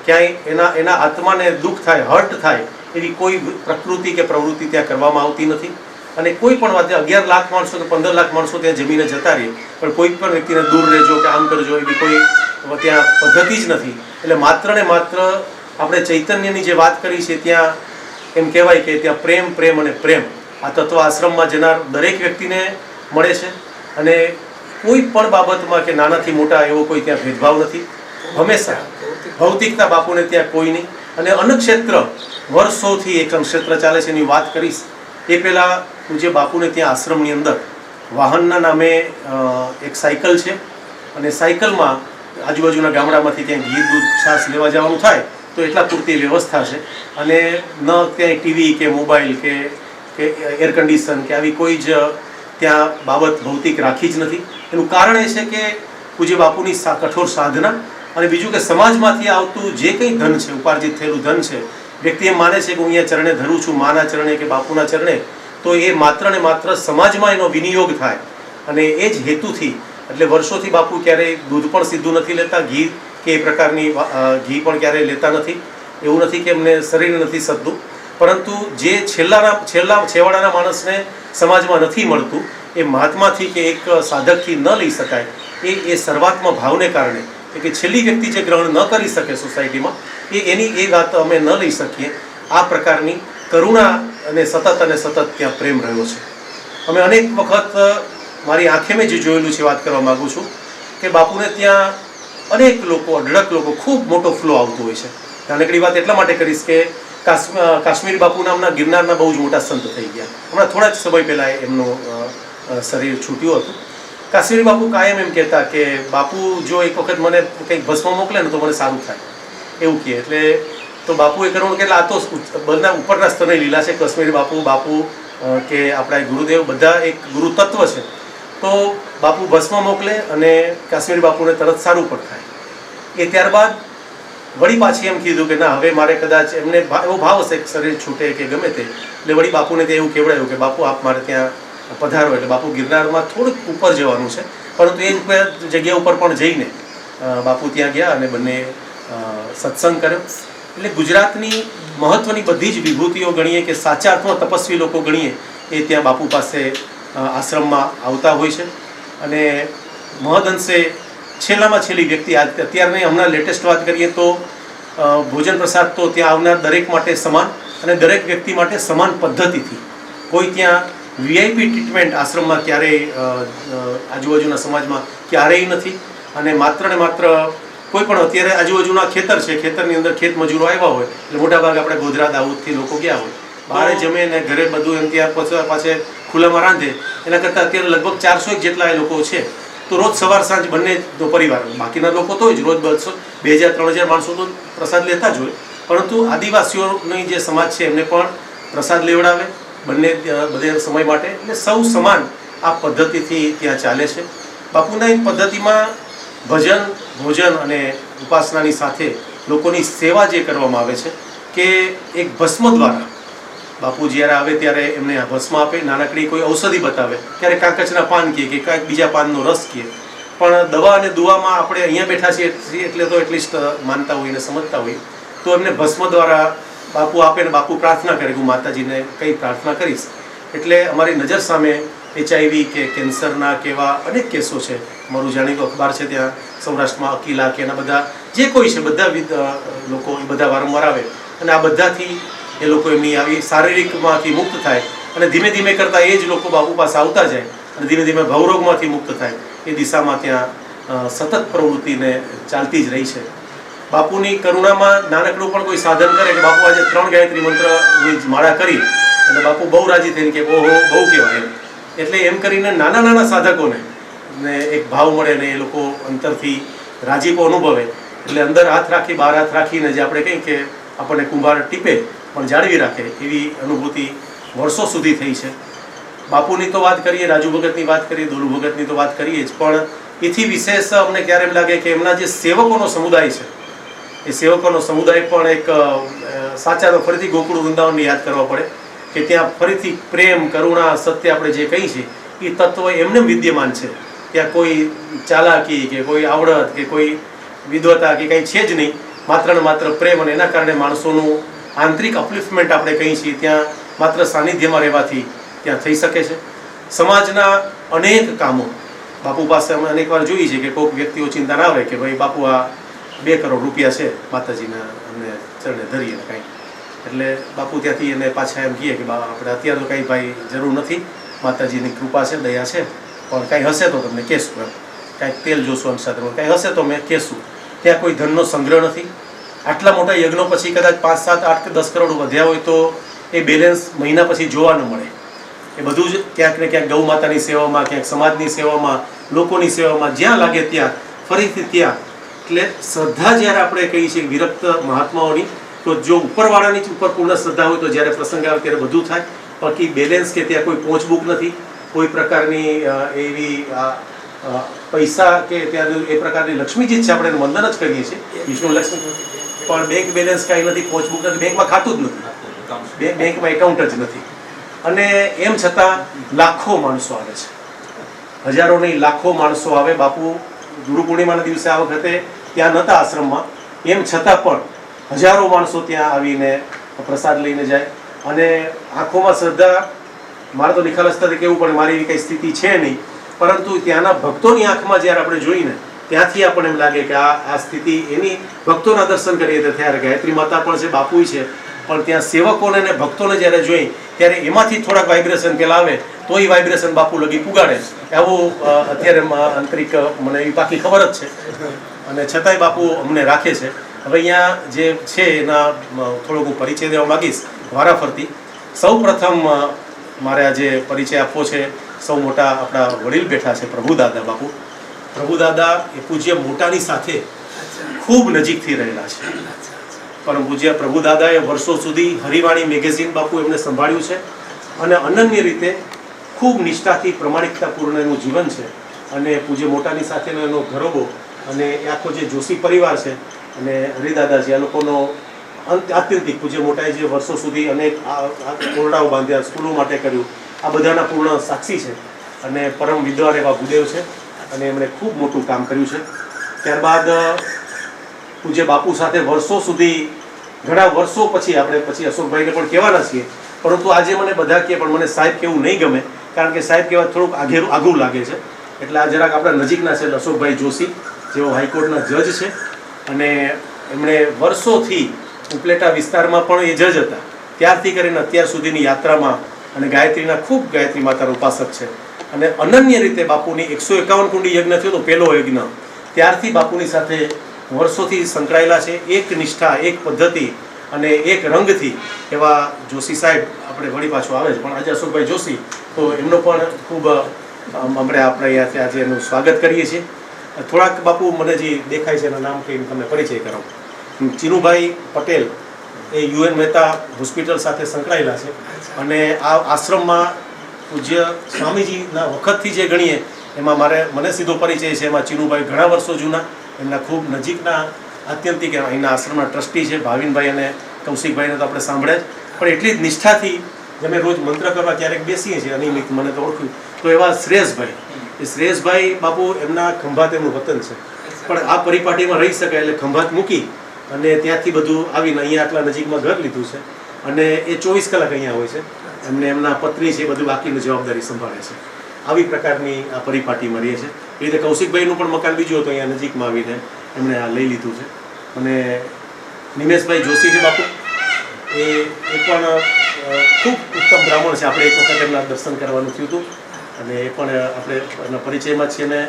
ક્યાંય એના આત્માને દુઃખ થાય, હર્ટ થાય એવી કોઈ પ્રકૃતિ કે પ્રવૃત્તિ ત્યાં કરવામાં આવતી નથી. અને કોઈ પણ વાત 11 લાખ માણસો કે 15 લાખ માણસો ત્યાં જમીને જતા રહે, પણ કોઈ પણ વ્યક્તિને દૂર રહેજો કે આમ કરજો એવી કોઈ ત્યાં પદ્ધતિ જ નથી. એટલે માત્ર ને માત્ર આપણે ચૈતન્યની જે વાત કરી છે ત્યાં એમ કહેવાય કે ત્યાં પ્રેમ, પ્રેમ અને પ્રેમ આ તત્વ આશ્રમમાં જનાર દરેક વ્યક્તિને મળે છે, અને કોઈ પણ બાબતમાં કે નાનાથી મોટા એવો કોઈ ત્યાં ભેદભાવ નથી. હંમેશા ભૌતિકતા બાપુને ત્યાં કોઈ નહીં. અને અન્નક્ષેત્ર વર્ષોથી એક ક્ષેત્ર ચાલે છે, એની વાત કરીશ એ પહેલાં પૂજ્ય બાપુને ત્યાં આશ્રમની અંદર વાહનના નામે એક સાયકલ છે, અને સાયકલમાં આજુબાજુના ગામડામાંથી ક્યાંય ઘી, દૂધ, છાશ લેવા જવાનું થાય તો એટલા પૂરતી વ્યવસ્થા છે, અને ન ક્યાંય ટીવી કે મોબાઈલ કે એર કન્ડિશન કે આવી કોઈ જ ત્યાં બાબત ભૌતિક રાખી જ નથી. એનું કારણ એ છે કે પૂજ્ય બાપુની કઠોર સાધના, અને બીજું કે સમાજમાંથી આવતું જે કંઈ ધન છે, ઉપાર્જિત થયેલું ધન છે, વ્યક્તિ એમ માને છે કે હું અહીંયા ચરણે ધરું છું, માના ચરણે કે બાપુના ચરણે, તો એ માત્ર ને માત્ર સમાજમાં એનો વિનિયોગ થાય. અને એ જ હેતુથી, એટલે વર્ષોથી બાપુ ક્યારેય દૂધ પણ સીધું નથી લેતા, ઘી કે એ પ્રકારની ઘી પણ ક્યારેય લેતા નથી. એવું નથી કે એમને શરીર નથી સદતું, પરંતુ જે છેવાડાના માણસને સમાજમાં નથી મળતું, એ મહાત્માથી કે એક સાધકથી ન લઈ શકાય, એ સર્વાત્મા ભાવને કારણે કે છેલ્લી વ્યક્તિ જે ગ્રહણ ન કરી શકે સોસાયટીમાં, એની એ વાત અમે ન લઈ શકીએ. આ પ્રકારની કરુણા અને સતત ત્યાં પ્રેમ રહ્યો છે. અમે અનેક વખત મારી આંખે મેં જે જોયેલું છે વાત કરવા માગું છું કે બાપુને ત્યાં અનેક લોકો, અઢળક લોકો, ખૂબ મોટો ફ્લો આવતો હોય છે. નાનકડી વાત એટલા માટે કરીશ કે કાશ્મીરી બાપુ નામના ગિરનારના બહુ જ મોટા સંત થઈ ગયા. હમણાં થોડા જ સમય પહેલાં એમનું શરીર છૂટ્યું હતું. કાશ્મીરી બાપુ કાયમ એમ કહેતા કે બાપુ જો એક વખત મને કંઈક ભસ્મ મોકલે ને તો મને સારું થાય, એવું કહે. એટલે તો બાપુએ કરવું કે આ તો બધા ઉપરના સ્તરે લીલા છે. કાશ્મીરી બાપુ કે આપણા ગુરુદેવ બધા એક ગુરુ તત્વ છે. તો બાપુ ભસ્મ મોકલે અને કાશ્મીરી બાપુને તરત સારું પણ થાય. એ ત્યારબાદ વળી પાછી એમ કીધું કે ના, હવે મારે કદાચ એમને એવો ભાવ હશે શરીર છૂટે કે ગમે તે, એટલે વળી બાપુને તે એવું કહેવડાયું કે બાપુ આપ મારે ત્યાં પધારો. એટલે બાપુ ગિરનારમાં થોડુંક ઉપર જવાનું છે, પરંતુ એ જગ્યા ઉપર પણ જઈને બાપુ ત્યાં ગયા અને બંને સત્સંગ કર્યો. એટલે ગુજરાતની મહત્વની બધી જ વિભૂતિઓ ગણીએ કે સાચા અર્થમાં તપસ્વી લોકો ગણીએ, એ ત્યાં બાપુ પાસે આશ્રમમાં આવતા હોય છે. અને મહદઅંશે છેલ્લામાં છેલ્લી વ્યક્તિ અત્યારની હમણાં લેટેસ્ટ વાત કરીએ તો ભોજન પ્રસાદ તો ત્યાં આવનાર દરેક માટે સમાન અને દરેક વ્યક્તિ માટે સમાન પદ્ધતિથી. કોઈ ત્યાં વીઆઈપી ટ્રીટમેન્ટ આશ્રમમાં ક્યારેય આજુબાજુના સમાજમાં ક્યારેય નથી. અને માત્ર ને માત્ર કોઈ પણ અત્યારે આજુબાજુના ખેતર છે, ખેતરની અંદર ખેત મજૂરો આવ્યા હોય એટલે મોટાભાગે આપણે ગોધરા દાહોદથી લોકો ગયા હોય, બહાર જમે ને ઘરે બધું એમ ત્યાં પાછે ખુલ્લામાં રાંધે. એના કરતાં અત્યારે લગભગ 400 જેટલા એ લોકો છે. તો રોજ સવાર સાંજ બંનેનો પરિવાર, બાકીના લોકો તો જ રોજ 2000-3000 માણસો તો પ્રસાદ લેતા જ હોય, પરંતુ આદિવાસીઓની જે સમાજ છે એમને પણ પ્રસાદ લેવડાવે બધે સમય માટે. એટલે સૌ સમાન આ પદ્ધતિથી ત્યાં ચાલે છે. બાપુના પદ્ધતિમાં ભજન, ભોજન અને ઉપાસનાની સાથે લોકોની સેવા જે કરવામાં આવે છે કે એક ભસ્મ દ્વારા બાપુ જ્યારે આવે ત્યારે એમને આ ભસ્મ આપે, નાનકડી કોઈ ઔષધિ બતાવે, ક્યારેક કાંકચના પાન કહે કે કાંઈક બીજા પાનનો રસ કહે. પણ દવા અને દુવામાં આપણે અહીંયા બેઠા છીએ એટલે તો એટલીસ્ટ માનતા હોઈએ ને સમજતા હોઈએ. તો એમને ભસ્મ દ્વારા બાપુ આપે ને બાપુ પ્રાર્થના કરે કે હું માતાજીને કંઈ પ્રાર્થના કરીશ. એટલે અમારી નજર સામે HIV કે કેન્સરના કે એવા અનેક કેસો છે. મારું જાણીતું અખબાર છે ત્યાં સૌરાષ્ટ્રમાં અકીલા કે એના બધા જે કોઈ છે બધા લોકો એ બધા વારંવાર આવે અને આ બધાથી એ લોકો એમની આવી શારીરિકમાંથી મુક્ત થાય અને ધીમે ધીમે કરતાં એ જ લોકો બાપુ પાસે આવતા જાય અને ધીમે ધીમે ભવરોગમાંથી મુક્ત થાય. એ દિશામાં ત્યાં સતત પ્રવૃત્તિને ચાલતી જ રહી છે. બાપુની કરુણામાં નાનકડું પણ કોઈ સાધન કરે કે બાપુ આજે 3 ગાયત્રી મંત્રની માળા કરી એટલે બાપુ બહુ રાજી થઈને કે ઓહો બહુ કહેવાય. એટલે એમ કરીને નાના નાના સાધકોને ને એક ભાવ મળે ને એ લોકો અંતરથી રાજીપો અનુભવે. એટલે અંદર હાથ રાખી બહાર હાથ રાખીને જે આપણે કહીએ કે આપણને કુંભાર ટીપે પણ જાળવી રાખે એવી અનુભૂતિ વર્ષો સુધી થઈ છે. બાપુની તો વાત કરીએ, રાજુ ભગતની વાત કરીએ, દોલુ ભગતની તો વાત કરીએ જ, પણ એથી વિશેષ અમને ક્યારે એમ લાગે કે એમના જે સેવકોનો સમુદાય છે એ સેવકોનો સમુદાય પણ એક સાચા તો ફરીથી ગોકુળ વૃંદાવનને યાદ કરવા પડે કે ત્યાં ફરીથી પ્રેમ, કરુણા, સત્ય આપણે જે કહી છે એ તત્વ એમને વિદ્યમાન છે. ત્યાં કોઈ ચાલાકી કે કોઈ આવડત કે કોઈ વિદ્વતા કે કંઈ છે જ નહીં, માત્ર ને માત્ર પ્રેમ. અને એના કારણે માણસોનું આંતરિક અપલિફ્ટમેન્ટ આપણે કહીએ છીએ ત્યાં માત્ર સાનિધ્યમાં રહેવાથી ત્યાં થઈ શકે છે. સમાજના અનેક કામો બાપુ પાસે અમે અનેકવાર જોઈએ છે કે કોઈક વ્યક્તિઓ ચિંતા ના આવે કે ભાઈ બાપુ આ 2 કરોડ રૂપિયા છે માતાજીના અમને ચરણે ધરીએ કાંઈ, એટલે બાપુ ત્યાંથી એને પાછા એમ કહે કે આપણે અત્યારે તો કાંઈ ભાઈ જરૂર નથી, માતાજીની કૃપા છે, દયા છે, પણ કાંઈ હશે તો તમને કહેશું. એમ કાંઈક તેલ જોશું અંશાત્રમાં કાંઈ હશે તો મેં કહેશું. ત્યાં કોઈ ધનનો સંગ્રહ નથી. આટલા મોટા યજ્ઞો પછી કદાચ 5, 7, 8 કે 10 કરોડ વધ્યા હોય તો એ બેલેન્સ મહિના પછી જોવા ન મળે. એ બધું જ ક્યાંક ને ક્યાંક ગૌ માતાની સેવામાં, ક્યાંક સમાજની સેવામાં, લોકોની સેવામાં, જ્યાં લાગે ત્યાં ફરીથી ત્યાં. એટલે શ્રદ્ધા જ્યારે આપણે કહીએ છીએ વિરક્ત મહાત્માઓની, તો જો ઉપરવાળાની ઉપર પૂર્ણ શ્રદ્ધા હોય તો જ્યારે પ્રસંગ આવે ત્યારે બધું થાય. બાકી બેલેન્સ કે ત્યાં કોઈ પહોંચબુક નથી, કોઈ પ્રકારની એવી પૈસા કે ત્યાં એ પ્રકારની લક્ષ્મીજી જ છે, આપણે વંદન જ કરીએ છીએ વિષ્ણુ લક્ષ્મી. પણ બેંક બેલેન્સ કાંઈ નથી, પોચબુક નથી, બેંકમાં ખાતું જ નથી, બેંકમાં એકાઉન્ટ જ નથી. અને એમ છતાં લાખો માણસો આવે છે, હજારો નહીં લાખો માણસો આવે. બાપુ ગુરુ પૂર્ણિમાના દિવસે આ વખતે ત્યાં નહોતા આશ્રમમાં, એમ છતાં પણ હજારો માણસો ત્યાં આવીને પ્રસાદ લઈને જાય. અને આંખોમાં શ્રદ્ધા, મારે તો નિખાલસતાથી કહેવું પડે, મારી એવી કંઈ સ્થિતિ છે નહીં, પરંતુ ત્યાંના ભક્તોની આંખમાં જ્યારે આપણે જોઈને ત્યાંથી આપણને એમ લાગે કે આ સ્થિતિ એની ભક્તોના દર્શન કરીએ તો ત્યારે ગાયત્રી માતા પણ છે, બાપુ છે, પણ ત્યાં સેવકોને અને ભક્તોને જ્યારે જોઈ ત્યારે એમાંથી થોડાક વાઇબ્રેશન પેલા આવે તો એ વાઇબ્રેશન બાપુ લગી પુગાડે. આવું અત્યારે આંતરિક મને એવી પાકી ખબર જ છે, અને છતાંય બાપુ અમને રાખે છે. હવે અહીંયા જે છે એના થોડોક હું પરિચય દેવા માગીશ વારાફરતી. સૌ પ્રથમ મારે આજે પરિચય આપવો છે, સૌ મોટા આપણા વડીલ બેઠા છે પ્રભુદાદા બાપુ. પ્રભુદાદા એ પૂજ્ય મોટાની સાથે ખૂબ નજીકથી રહેલા છે. પરમ પૂજ્ય પ્રભુદાદાએ વર્ષો સુધી હરિવાણી મેગેઝિન બાપુ એમને સંભાળ્યું છે, અને અનન્ય રીતે ખૂબ નિષ્ઠાથી પ્રમાણિકતાપૂર્ણ એનું જીવન છે. અને પૂજ્ય મોટાની સાથેનો એનો ઘરોબો અને એ આખો જે જોશી પરિવાર છે અને હરિદાદા છે, આ લોકોનો આત્યંતિક પૂજ્ય મોટાએ જે વર્ષો સુધી અનેક ઓરડાઓ બાંધ્યા, સ્કૂલો માટે કર્યું, આ બધાના પૂર્ણ સાક્ષી છે. અને પરમ વિદ્વાન એવા ગુદેવ છે, અને એમણે ખૂબ મોટું કામ કર્યું છે. ત્યારબાદ પૂજ્ય બાપુ સાથે વર્ષો સુધી, ઘણા વર્ષો પછી આપણે પછી અશોકભાઈને પણ કહેવાના છીએ, પરંતુ આજે મને બધા કહે પણ મને સાહેબ કહેવું નહીં ગમે, કારણ કે સાહેબ કહેવા થોડુંક આઘું લાગે છે. એટલે આ જરાક આપણા નજીકના છે અશોકભાઈ જોશી, જેઓ હાઈકોર્ટના જજ છે, અને એમણે વર્ષોથી ઉપલેટા વિસ્તારમાં પણ એ જજ હતા, ત્યારથી કરીને અત્યાર સુધીની યાત્રામાં અને ગાયત્રીના ખૂબ ગાયત્રી માતાના ઉપાસક છે. અને અનન્ય રીતે બાપુની 151 કુંડી યજ્ઞ થયો તો પહેલો યજ્ઞ, ત્યારથી બાપુની સાથે વર્ષોથી સંકળાયેલા છે. એક નિષ્ઠા, એક પદ્ધતિ અને એક રંગથી એવા જોશી સાહેબ આપણે વળી પાછો આવે છે. પણ આજે અશોકભાઈ જોશી, તો એમનો પણ ખૂબ આપણે અહીંયાથી આજે એનું સ્વાગત કરીએ છીએ. થોડાક બાપુ મને જે દેખાય છે એના નામ કહીને તમને પરિચય કરાવું. ચીનુભાઈ પટેલ એ UN મહેતા હોસ્પિટલ સાથે સંકળાયેલા છે, અને આ આશ્રમમાં પૂજ્ય સ્વામીજીના વખતથી જે ગણીએ એમાં મને સીધો પરિચય છે. એમાં ચીનુભાઈ ઘણા વર્ષો જૂના, એમના ખૂબ નજીકના આત્યંતિક અહીંના આશ્રમના ટ્રસ્ટી છે. ભાવિનભાઈ અને કૌશિકભાઈને તો આપણે સાંભળ્યા જ, પણ એટલી જ નિષ્ઠાથી અમે રોજ મંત્ર કરવા ક્યારેક બેસીએ છીએ અનિયમિત, મને તો ઓળખ્યું તો એવા શ્રેયસભાઈ, એ શ્રેયસભાઈ બાપુ એમના ખંભાત એમનું વતન છે, પણ આ પરિપાટીમાં રહી શકાય એટલે ખંભાત મૂકી અને ત્યાંથી બધું આવીને અહીંયા આટલા નજીકમાં ઘર લીધું છે, અને એ 24 કલાક અહીંયા હોય છે. એમને એમના પત્ની છે બધું બાકીની જવાબદારી સંભાળે છે. આવી પ્રકારની આ પરિપાટીમાં રહીએ છે. એ રીતે કૌશિકભાઈનું પણ મકાન બીજું હતું, અહીંયા નજીકમાં આવીને એમણે આ લઈ લીધું છે. અને નિમેશભાઈ જોશીજી બાપુ એ પણ ખૂબ ઉત્તમ બ્રાહ્મણ છે. આપણે એક વખત એમના દર્શન કરવાનું થયું હતું, અને એ પણ આપણે એના પરિચયમાં છીએ. અને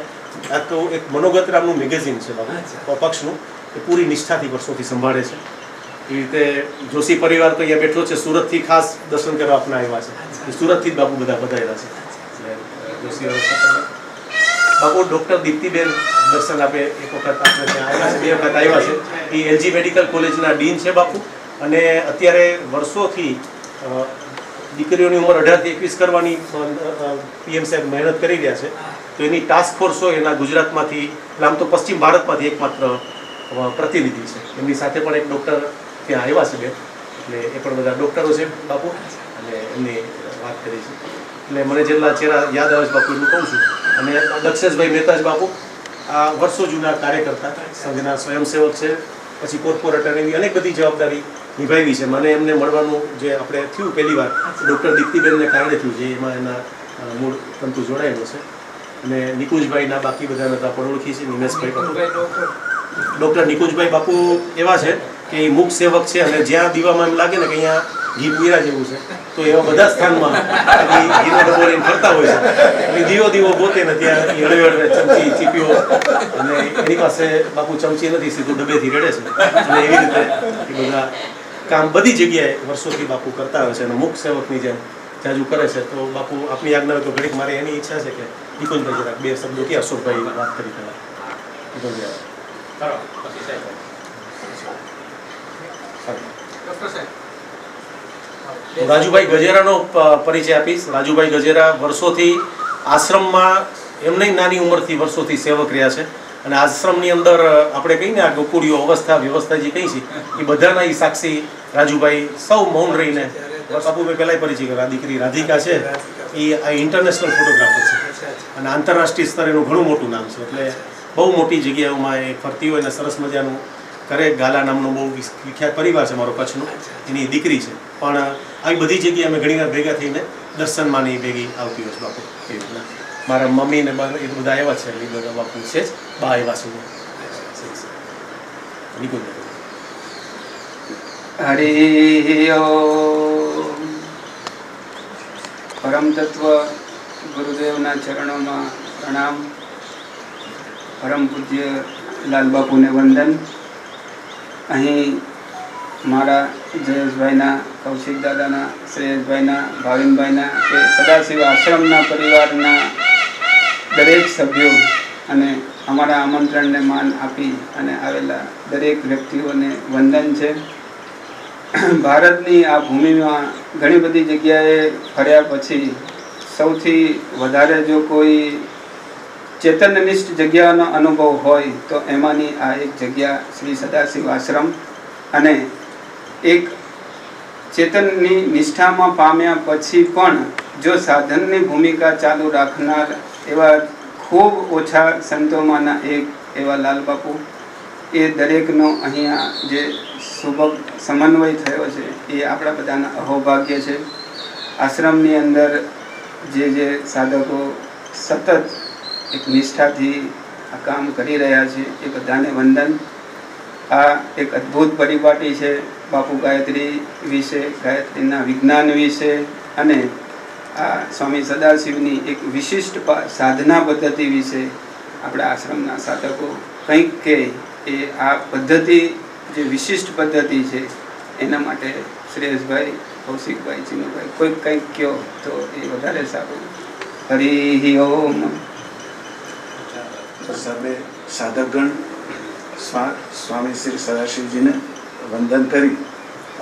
આ તો એક મનોગત રામનું મેગેઝિન છે બાપુ પક્ષનું, એ પૂરી નિષ્ઠાથી વર્ષોથી સંભાળે છે. એ રીતે જોશી પરિવાર તો અહીંયા બેઠો છે, સુરતથી ખાસ દર્શન કરવા આપના આવ્યા છે. સુરતથી જ બાપુ બધા પધારેલા છે. જોશી બાપુ ડૉક્ટર દીપ્તિબેન દર્શન આપે એક વખત આપણે ત્યાં આવ્યા છે, 2 વખત આવ્યા છે. એ LG મેડિકલ કોલેજના ડીન છે બાપુ, અને અત્યારે વર્ષોથી દીકરીઓની ઉંમર 18 થી 21 કરવાની PM સાહેબ મહેનત કરી રહ્યા છે. તો એની ટાસ્ક ફોર્સ હોય એના ગુજરાતમાંથી, આમ તો પશ્ચિમ ભારતમાંથી એકમાત્ર પ્રતિનિધિ છે. એમની સાથે પણ એક ડૉક્ટર ત્યાં આવ્યા છે બે, એટલે એ પણ બધા ડૉક્ટરો છે બાપુ, અને એમની વાત કરી છે. એટલે મને જેટલા ચહેરા યાદ આવે છે બાપુ એટલું કહું છું. અને દક્ષેશભાઈ મહેતાજ બાપુ આ વર્ષો જૂના કાર્યકર્તા, સંઘના સ્વયંસેવક છે, પછી કોર્પોરેટર, એવી અનેક બધી જવાબદારી નિભાવી છે. મને એમને મળવાનું જે આપણે થયું પહેલી વાર ડૉક્ટર દીપ્તિબેનને કારણે થયું છે, એમાં એના મૂળ તંતુ જોડાયેલો છે. અને નિકુંજભાઈના બાકી બધાને તો આપણે ઓળખી છે. નિમેશભાઈ ડૉક્ટર નિકુંજભાઈ બાપુ એવા છે કે એ મુખ સેવક છે, અને જ્યાં દીવામાં એમ લાગે ને કે અહીંયા ઘી પીરા જેવું છે, તો એવા બધા સ્થાનમાં ઘીનો ડબ્બો લઈને ફરતા હોય છે. અને દીવો ગોતે ને ત્યાં હળવે ચમચી ચીપીઓ, અને એની પાસે બાપુ ચમચી નથી, સીધું ડબ્બેથી રેડે છે. અને એવી રીતે એ બધા કામ બધી જગ્યાએ વર્ષોથી બાપુ કરતા હોય છે, અને મુખ સેવકની જેમ જાજુ કરે છે. તો બાપુ આપની આજ્ઞા હોય તો ઘડીક મારે એની ઈચ્છા છે કે નિકુંજભાઈ જરાક 2 શબ્દો કે અશોકભાઈ વાત કરી પેલા નિકુંજભાઈ. રાજુભાઈ ગજેરાનો પરિચય આપીશ. રાજુભાઈ ગજેરા વર્ષોથી આશ્રમમાં એમને નાની ઉંમરથી વર્ષોથી સેવક રહ્યા છે, અને આશ્રમની અંદર આપણે કહીને આ ગોકુળીઓ અવસ્થા વ્યવસ્થા જે કહી છે એ બધાના એ સાક્ષી રાજુભાઈ સૌ મૌન રહીને બાપુ મેં પહેલાંય પરિચય કર્યો. આ દીકરી રાધિકા છે એ આ ઇન્ટરનેશનલ ફોટોગ્રાફર છે અને આંતરરાષ્ટ્રીય સ્તરે એનું ઘણું મોટું નામ છે. એટલે બહુ મોટી જગ્યાઓમાં એ ફરતી હોય ને સરસ મજાનું કરે. ગાલા નામનો બહુ વિખ્યાત પરિવાર છે મારો કચ્છનો, એની દીકરી છે. પણ આવી બધી જગ્યાએ અમે ઘણીવાર ભેગા થઈને દર્શનમાં ની ભેગી આવતી હોય છે બાપુ. એ રીતના મારા મમ્મી ને એ બધા આવ્યા છે, એ બધા બાપુ છે જ બા આવ્યા છે. હરિ ઓમ. પરમ તત્વ ગુરુદેવના ચરણોમાં પ્રણામ. પરમ પૂજ્ય લાલબાપુને વંદન. અહીં મારા જયેશભાઈના, કૌશિક દાદાના, શ્રેયસભાઈના, ભાવિનભાઈના કે સદાશિવ આશ્રમના પરિવારના દરેક સભ્યો અને અમારા આમંત્રણને માન આપી અને આવેલા દરેક વ્યક્તિઓને વંદન છે. ભારતની આ ભૂમિમાં ઘણી બધી જગ્યાએ ફર્યા પછી સૌથી વધારે જો કોઈ ચેતનનિષ્ઠ જગ્યાનો અનુભવ હોય તો એમાંની આ એક જગ્યા શ્રી સદાશિવ આશ્રમ. અને એક ચેતનની નિષ્ઠામાં પામ્યા પછી પણ જો સાધનની ભૂમિકા ચાલુ રાખનાર એવા ખૂબ ઓછા સંતોમાંના એક એવા લાલબાપુ, એ દરેકનો અહીંયા જે સુભગ સમન્વય થયો છે એ આપણા બધાના અહોભાગ્ય છે. આશ્રમની અંદર જે સાધકો સતત એક નિષ્ઠાથી આ કામ કરી રહ્યા છે એ બધાને વંદન. આ એક અદ્ભુત પરિપાટી છે બાપુ ગાયત્રી વિશે, ગાયત્રીના વિજ્ઞાન વિશે અને આ સ્વામી સદાશિવની એક વિશિષ્ટ સાધના પદ્ધતિ વિશે આપણા આશ્રમના સાધકો કંઈક કે એ આ પદ્ધતિ જે વિશિષ્ટ પદ્ધતિ છે એના માટે શ્રેયસભાઈ, કૌશિકભાઈ, ચિનુભાઈ કોઈ કંઈક કહો તો એ વધારે સારું. હરિ ઓમ. સર્વે સાધકગણ સ્વામી શ્રી સદાશિવજીને વંદન કરી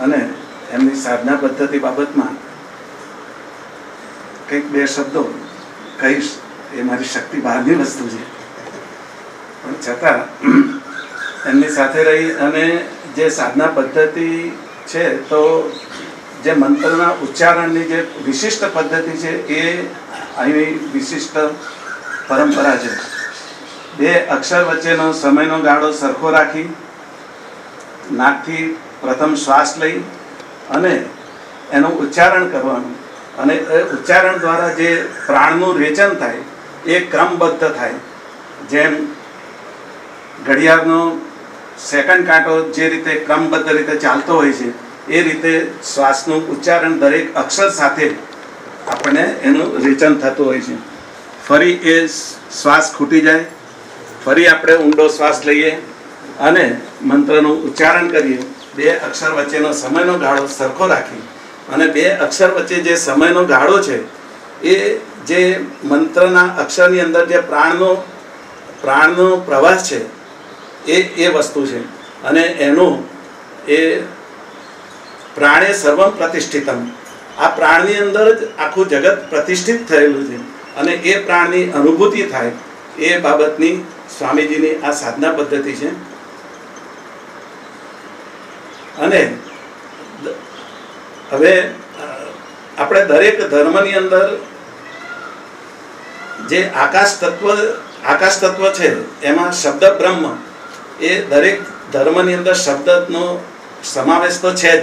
અને એમની સાધના પદ્ધતિ બાબતમાં કંઈક બે શબ્દો કહીશ. એ મારી શક્તિ બહારની વસ્તુ છે, પણ છતાં એમની સાથે રહી અને જે સાધના પદ્ધતિ છે તો જે મંત્રના ઉચ્ચારણની જે વિશિષ્ટ પદ્ધતિ છે એ અહીં વિશિષ્ટ પરંપરા છે. બે અક્ષર વચ્ચેનો સમયનો ગાળો સરખો રાખી નાકથી પ્રથમ શ્વાસ લઈ અને એનું ઉચ્ચારણ કરવાનું અને એ ઉચ્ચારણ દ્વારા જે પ્રાણનું રેચન થાય એ ક્રમબદ્ધ થાય. જેમ ઘડિયાળનો સેકન્ડ કાંટો જે રીતે ક્રમબદ્ધ રીતે ચાલતો હોય છે એ રીતે શ્વાસનું ઉચ્ચારણ દરેક અક્ષર સાથે આપણને એનું રેચન થતું હોય છે. ફરી એ શ્વાસ ખૂટી જાય, ફરી આપણે ઊંડો શ્વાસ લઈએ અને મંત્રનું ઉચ્ચારણ કરીએ. બે અક્ષર વચ્ચેનો સમયનો ગાળો સરખો રાખી અને બે અક્ષર વચ્ચે જે સમયનો ગાળો છે એ જે મંત્રના અક્ષરની અંદર જે પ્રાણનો પ્રવાસ છે એ વસ્તુ છે. અને એનું એ પ્રાણે સર્વમ પ્રતિષ્ઠિતમ, આ પ્રાણની અંદર જ આખું જગત પ્રતિષ્ઠિત થયેલું છે અને એ પ્રાણની અનુભૂતિ થાય એ બાબતની સ્વામીજીની આ સાધના પદ્ધતિ છે. અને હવે આપણે દરેક ધર્મની અંદર જે આકાશ તત્વ છે એમાં શબ્દ બ્રહ્મ એ દરેક ધર્મની અંદર શબ્દનો સમાવેશ તો છે જ.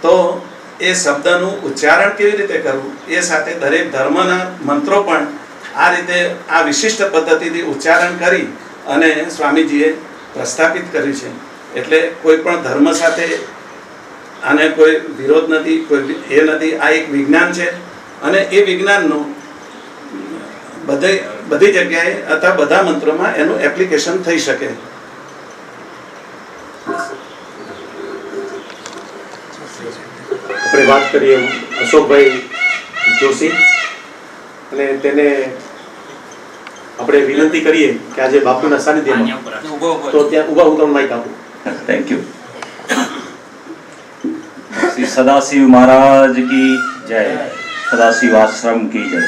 તો એ શબ્દનું ઉચ્ચારણ કેવી રીતે કરવું એ સાથે દરેક ધર્મના મંત્રો પણ આ રીતે આ વિશિષ્ટ પદ્ધતિથી ઉચ્ચારણ કરી અને સ્વામીજીએ પ્રસ્થાપિત કર્યું છે. એટલે કોઈ પણ ધર્મ સાથે આને કોઈ વિરોધ નથી, કોઈ એ નથી. આ એક વિજ્ઞાન છે અને એ વિજ્ઞાનનું બધી જગ્યાએ અથવા બધા મંત્રોમાં એનું એપ્લિકેશન થઈ શકે. આપણે વાત કરીએ અશોકભાઈ જોશી અને તેને આપણે વિનંતી કરીએ કે આજે બાપુના સાનિધ્યમાં તો ત્યાં ઉભા હું તમને માઈક આપું. Thank you. श्री सदाशिव महाराज की जय, सदाशिव आश्रम की जय.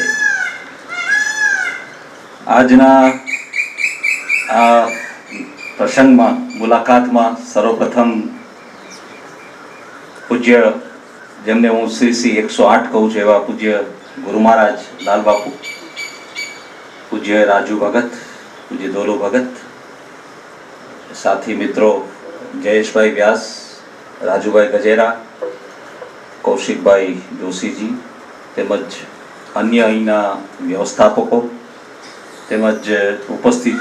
આજના આ પ્રસંગમાં મુલાકાતમાં સર્વપ્રથમ પૂજ્ય જેમને હું શ્રી 108 કહું છું એવા પૂજ્ય ગુરુ મહારાજ લાલ બાપુ, પૂજ્ય રાજુ ભગત, પૂજ્ય દોલુ ભગત, સાથી મિત્રો જયેશભાઈ વ્યાસ, રાજુભાઈ ગજેરા, કૌશિકભાઈ જોશીજી, તેમજ અન્ય અહીંના વ્યવસ્થાપકો, તેમજ ઉપસ્થિત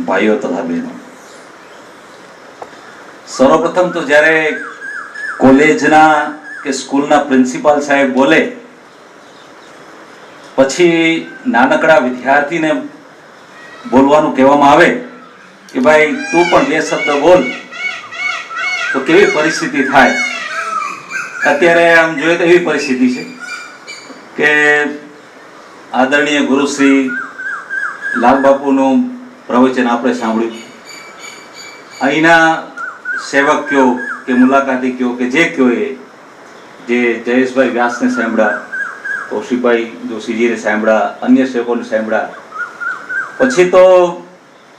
ભાઈઓ તથા બહેનો. સર્વપ્રથમ તો જ્યારે કોલેજના કે સ્કૂલના પ્રિન્સિપાલ સાહેબ બોલે પછી નાનકડા વિદ્યાર્થીને બોલવાનું કહેવામાં આવે કે ભાઈ તું પણ 2 શબ્દ બોલ, તો કેવી પરિસ્થિતિ થાય. અત્યારે આમ જોઈએ તો એવી પરિસ્થિતિ છે કે આદરણીય ગુરુશ્રી લાલ બાપુનું પ્રવચન આપણે સાંભળ્યું, અહીંના સેવક કયો કે મુલાકાતી કયો કે જે કયો એ જે જયેશભાઈ વ્યાસને સાંભળ્યા, કૌશિકભાઈ જોશીજીને સાંભળ્યા, અન્ય સેવકોને સાંભળ્યા, પછી તો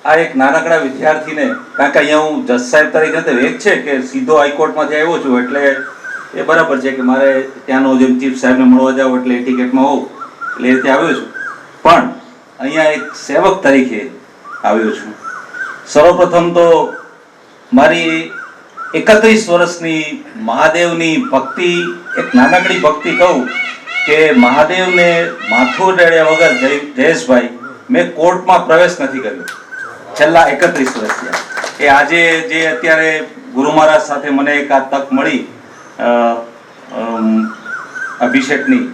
આ એક નાનકડા વિદ્યાર્થીને, કારણ કે અહીંયા હું જજ સાહેબ તરીકે તો એક છે કે સીધો હાઈકોર્ટમાંથી આવ્યો છું એટલે એ બરાબર છે કે મારે ત્યાંનો જેમ ચીફ સાહેબને મળવા જાવ એટલે ટિકિટમાં હોઉં એટલે એ રીતે આવ્યો છું, પણ અહીંયા એક સેવક તરીકે આવ્યો છું. સર્વપ્રથમ તો મારી 31 વર્ષની મહાદેવની ભક્તિ, એક નાનકડી ભક્તિ કહું કે મહાદેવને માથું અડાડ્યા વગર જયેશભાઈ મેં કોર્ટમાં પ્રવેશ નથી કર્યો છેલ્લા 31 વર્ષથી. એ આજે જે અત્યારે ગુરુ મહારાજ સાથે મને એક આ તક મળી અભિષેકની,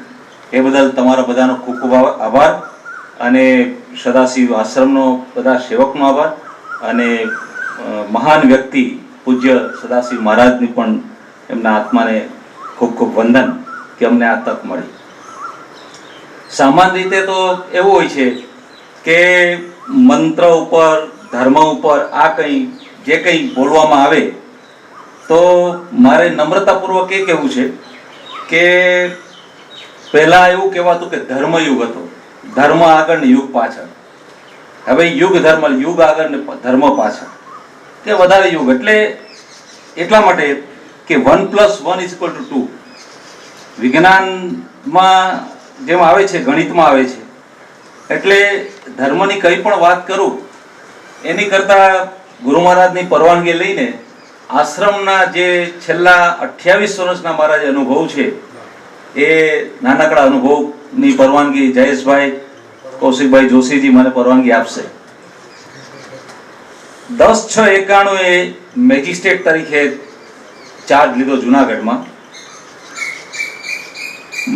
એ બદલ તમારા બધાનો ખૂબ ખૂબ આભાર, અને સદાશિવ આશ્રમનો બધા સેવકનો આભાર, અને મહાન વ્યક્તિ પૂજ્ય સદાશિવ મહારાજની પણ એમના આત્માને ખૂબ ખૂબ વંદન કે અમને આ તક મળી. સામાન્ય રીતે તો એવું હોય છે કે મંત્ર ઉપર, ધર્મ ઉપર આ કંઈ જે કંઈ બોલવામાં આવે તો મારે નમ્રતાપૂર્વક એ કહેવું છે કે પહેલાં એવું કહેવાતું કે ધર્મયુગ હતો, ધર્મ આગળ ને યુગ પાછળ. હવે યુગ ધર્મ, યુગ આગળ ને ધર્મ પાછળ, તે વધારે યુગ. એટલે એટલા માટે કે 1 + 1 = 2 વિજ્ઞાનમાં જેમ આવે છે, ગણિતમાં આવે છે. એટલે ધર્મની કંઈ પણ વાત કરું એની કરતાં ગુરુ મહારાજની પરવાનગી લઈને આશ્રમના જે છેલ્લા 28 વર્ષના મારા જે અનુભવ છે એ નાનકડા અનુભવની પરવાનગી જયેશભાઈ, કૌશિકભાઈ જોશીજી મને પરવાનગી આપશે. 10/6/91 મેજિસ્ટ્રેટ તરીકે ચાર્જ લીધો જુનાગઢમાં.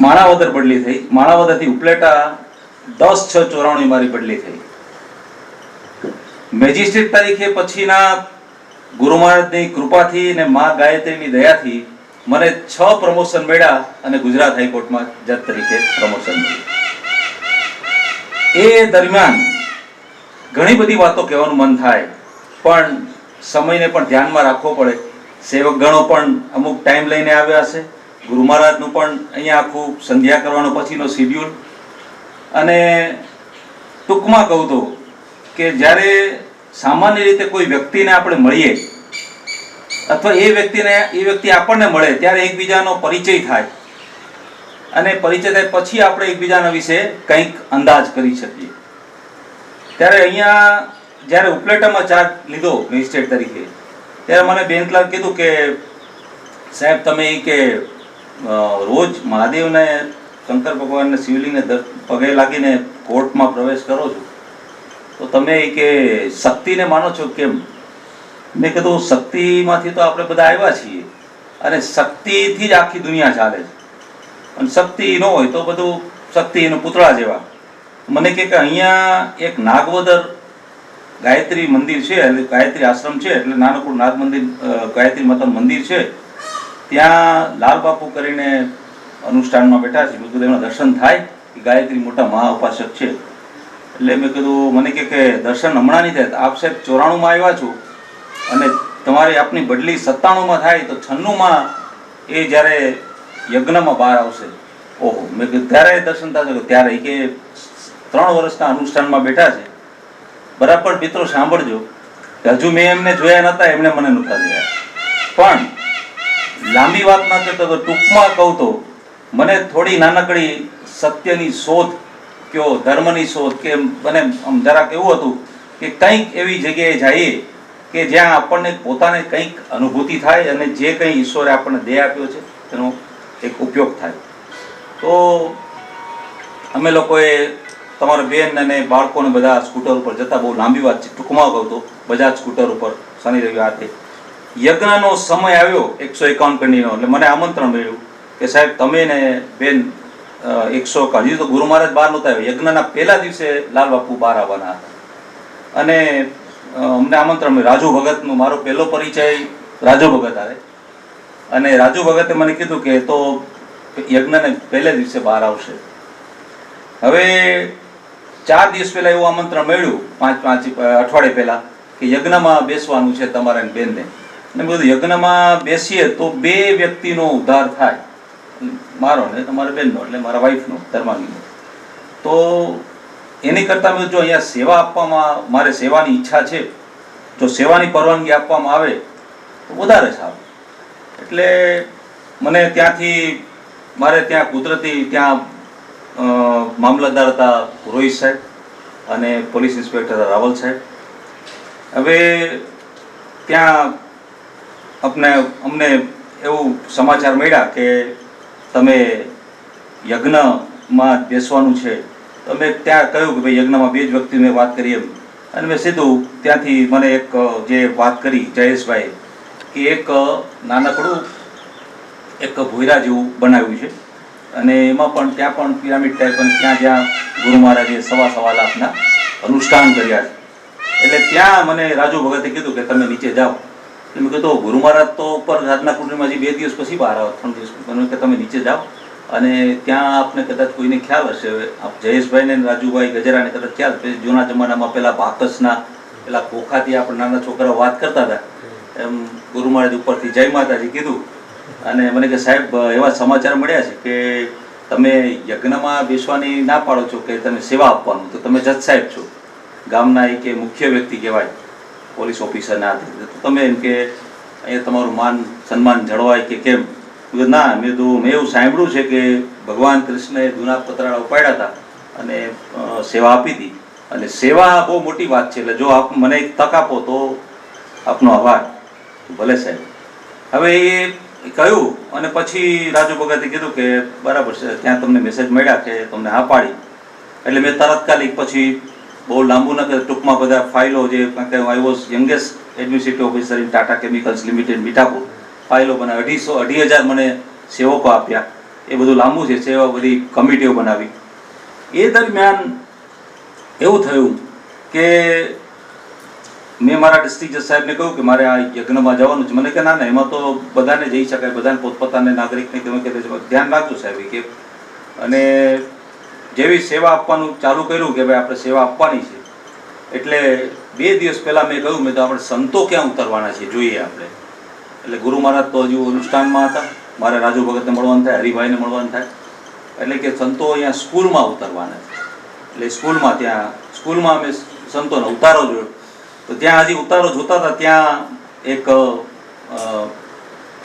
માણાવદર બદલી થઈ, માણાવદરથી ઉપલેટા 10/6/94 મારી બદલી થઈ. મેજિસ્ટ્રેટ તરીકે પછીના ગુરુ મહારાજની કૃપાથી અને મા ગાયત્રીની દયાથી મને 6 પ્રમોશન મળ્યા અને ગુજરાત હાઈકોર્ટમાં જજ તરીકે પ્રમોશન મળ્યું. એ દરમિયાન ઘણી બધી વાતો કહેવાનું મન થાય, પણ સમયને પણ ધ્યાનમાં રાખવો પડે. સેવક ગણો પણ અમુક ટાઈમ લઈને આવ્યા હશે, ગુરુ મહારાજનું પણ અહીંયા આખું સંધ્યા કરવાનો પછીનો શિડ્યુલ. અને ટૂંકમાં કહું તો કે જ્યારે સામાન્ય રીતે કોઈ વ્યક્તિને આપણે મળીએ અથવા એ વ્યક્તિ આપણને મળે ત્યારે એકબીજાનો પરિચય થાય, અને પરિચય થાય પછી આપણે એકબીજાના વિશે કંઈક અંદાજ કરી શકીએ. ત્યારે અહીંયા જ્યારે ઉપલેટામાં ચાર્જ લીધો મેજિસ્ટ્રેટ તરીકે ત્યારે મને બેન ક્લાર્ક કીધું કે સાહેબ તમે કે રોજ મહાદેવને, શંકર ભગવાનને, શિવલિંગને પગે લાગીને કોર્ટમાં પ્રવેશ કરો છો, તો તમે કે શક્તિને માનો છો કેમ? મેં કીધું શક્તિમાંથી તો આપણે બધા આવ્યા છીએ અને શક્તિથી જ આખી દુનિયા ચાલે છે, અને શક્તિ ન હોય તો બધું શક્તિ એનું પૂતળા જેવા. મને કે અહીંયા એક નાગવદર ગાયત્રી મંદિર છે, એટલે ગાયત્રી આશ્રમ છે, એટલે નાનકડું નાગ મંદિર, ગાયત્રી માતાનું મંદિર છે, ત્યાં લાલ બાપુ કરીને અનુષ્ઠાનમાં બેઠા છે. મેં કીધું એમના દર્શન થાય, કે ગાયત્રી મોટા મહાઉપાસક છે. એટલે મેં કીધું, મને કે દર્શન હમણાં નહીં થાય, આપ સાહેબ 94માં આવ્યા છો અને તમારી આપની બદલી 97માં થાય તો 96માં એ જ્યારે યજ્ઞમાં બહાર આવશે. ઓહો, મેં કીધું ત્યારે દર્શન થશે? ત્યારે કે 3 વર્ષના અનુષ્ઠાનમાં બેઠા છે બરાબર મિત્રો સાંભળજો કે હજુ મેં એમને જોયા નહોતા, એમણે મને નહોતા જોયા. પણ લાંબી વાત ના કરતો તો ટૂંકમાં કહું તો મને થોડી નાનકડી સત્યની શોધ કયો, ધર્મની શોધ કે મને આમ જરાક એવું હતું કે કંઈક એવી જગ્યાએ જઈએ કે જ્યાં આપણને પોતાને કંઈક અનુભૂતિ થાય અને જે કંઈ ઈશ્વરે આપણને દેહ આપ્યો છે તેનો એક ઉપયોગ થાય. તો અમે લોકોએ તમારા બેન અને બાળકોને બધા સ્કૂટર ઉપર જતા, બહુ લાંબી વાત છે, ટૂંકમાં કહું તો બજાજ સ્કૂટર ઉપર શનિ રવિ હાથે યજ્ઞનો સમય આવ્યો 151 કંડીનો, એટલે મને આમંત્રણ મળ્યું કે સાહેબ તમે ને બેન 100 હજી તો ગુરુ મહારાજ બહાર નહોતા આવ્યા, યજ્ઞના પહેલા દિવસે લાલ બાપુ બહાર આવવાના હતા અને અમને આમંત્રણ મળ્યું. રાજુ ભગતનું મારો પહેલો પરિચય રાજુ ભગત આવે અને રાજુ ભગતે મને કીધું કે તો યજ્ઞને પહેલે દિવસે બહાર આવશે. હવે 4 દિવસ પહેલા એવું આમંત્રણ મળ્યું, 5 અઠવાડિયે પહેલા કે યજ્ઞમાં બેસવાનું છે તમારા બેનને. અને બધું યજ્ઞમાં બેસીએ તો 2 વ્યક્તિનો ઉદ્ધાર થાય, મારો ને તમારા બેનનો, એટલે મારા વાઈફનો, ધર્માંગીનો. તો એની કરતાં મેં જો અહીંયા સેવા આપવામાં મારે સેવાની ઈચ્છા છે, જો સેવાની પરવાનગી આપવામાં આવે તો વધારે સારું. એટલે મને ત્યાંથી મારે ત્યાં કુદરતી ત્યાં મામલતદાર હતા રોહિત સાહેબ અને પોલીસ ઇન્સ્પેક્ટર રાવલ સાહેબ. હવે ત્યાં અમને એવું સમાચાર મળ્યા કે તમે યજ્ઞમાં બેસવાનું છે. તો મેં ત્યાં કહ્યું કે ભાઈ યજ્ઞમાં 2 જ વ્યક્તિ મેં વાત કરી એમ, અને મેં સીધું ત્યાંથી મને એક જે વાત કરી જયેશભાઈ કે એક નાનકડું એક ભોયરા જેવું બનાવ્યું છે અને એમાં પણ ત્યાં પણ પિરામિડ ટાઈપ, અને ત્યાં જ્યાં ગુરુ મહારાજે 1.25 લાખના અનુષ્ઠાન કર્યા છે. એટલે ત્યાં મને રાજુ ભગતે કીધું કે તમે નીચે જાઓ. એટલે મેં કીધું ગુરુ મહારાજ તો ઉપર સાધના કુંડળીમાં હજી 2 દિવસ પછી બહાર આવે, 3 દિવસ પછી, કે તમે નીચે જાઓ અને ત્યાં આપને કદાચ કોઈને ખ્યાલ હશે, આપ જયેશભાઈ ને રાજુભાઈ ગજરાને કદાચ ખ્યાલ, જૂના જમાનામાં પેલા બાકસના પેલા ખોખાથી આપણે નાના છોકરાઓ વાત કરતા હતા એમ ગુરુ મહારાજ ઉપરથી જય માતાજી કીધું. અને મને કે સાહેબ એવા સમાચાર મળ્યા છે કે તમે યજ્ઞમાં બેસવાની ના પાડો છો કે તમે સેવા આપવાનું, તો તમે જજ સાહેબ છો, ગામના એક મુખ્ય વ્યક્તિ કહેવાય, પોલીસ ઓફિસરના હાથે, તો તમે એમ કે અહીંયા તમારું માન સન્માન જળવાય કે કેમ? ના, મેં એવું સાંભળ્યું છે કે ભગવાન કૃષ્ણએ જૂના પતરાળા ઉપાડ્યા હતા અને સેવા આપી હતી, અને સેવા બહુ મોટી વાત છે, એટલે જો આપ મને એક તક આપો તો આપનો આભાર. ભલે સાહેબ. હવે એ કહ્યું અને પછી રાજુ ભગતે કીધું કે બરાબર છે, ત્યાં તમને મેસેજ મળ્યા કે તમને હા પાડી. એટલે મેં તરતકાલિક પછી બહુ લાંબુ ન કરે, ટૂંકમાં બધા ફાઇલો જે I was youngest administrative officer in Tata chemicals limited Mithapur, ફાઇલો બનાવી 2,500 મને સેવકો આપ્યા. એ બધું લાંબુ છે, સેવા બધી કમિટીઓ બનાવી. એ દરમિયાન એવું થયું કે મેં મારા ડિસ્ટ્રિક્ટ જજ સાહેબને કહ્યું કે મારે આ યજ્ઞમાં જવાનું છે. મને કે ના ના, એમાં તો બધાને જઈ શકાય, બધાને પોતપોતાને નાગરિકને તમે કે ધ્યાન રાખજો સાહેબ કે. અને જેવી સેવા આપવાનું ચાલુ કર્યું કે ભાઈ આપણે સેવા આપવાની છે, એટલે 2 દિવસ પહેલાં મેં કહ્યું, મેં તો આપણે સંતો ક્યાં ઉતરવાના છે જોઈએ આપણે. એટલે ગુરુ મહારાજ તો હજુ અનુષ્ઠાનમાં હતા, મારે રાજુ ભગતને મળવાનું થાય, હરિભાઈને મળવાનું થાય, એટલે કે સંતો અહીંયા સ્કૂલમાં ઉતરવાના છે. એટલે સ્કૂલમાં અમે સંતોનો ઉતારો જોયો. તો ત્યાં હજી ઉતારો જોતા હતા, ત્યાં એક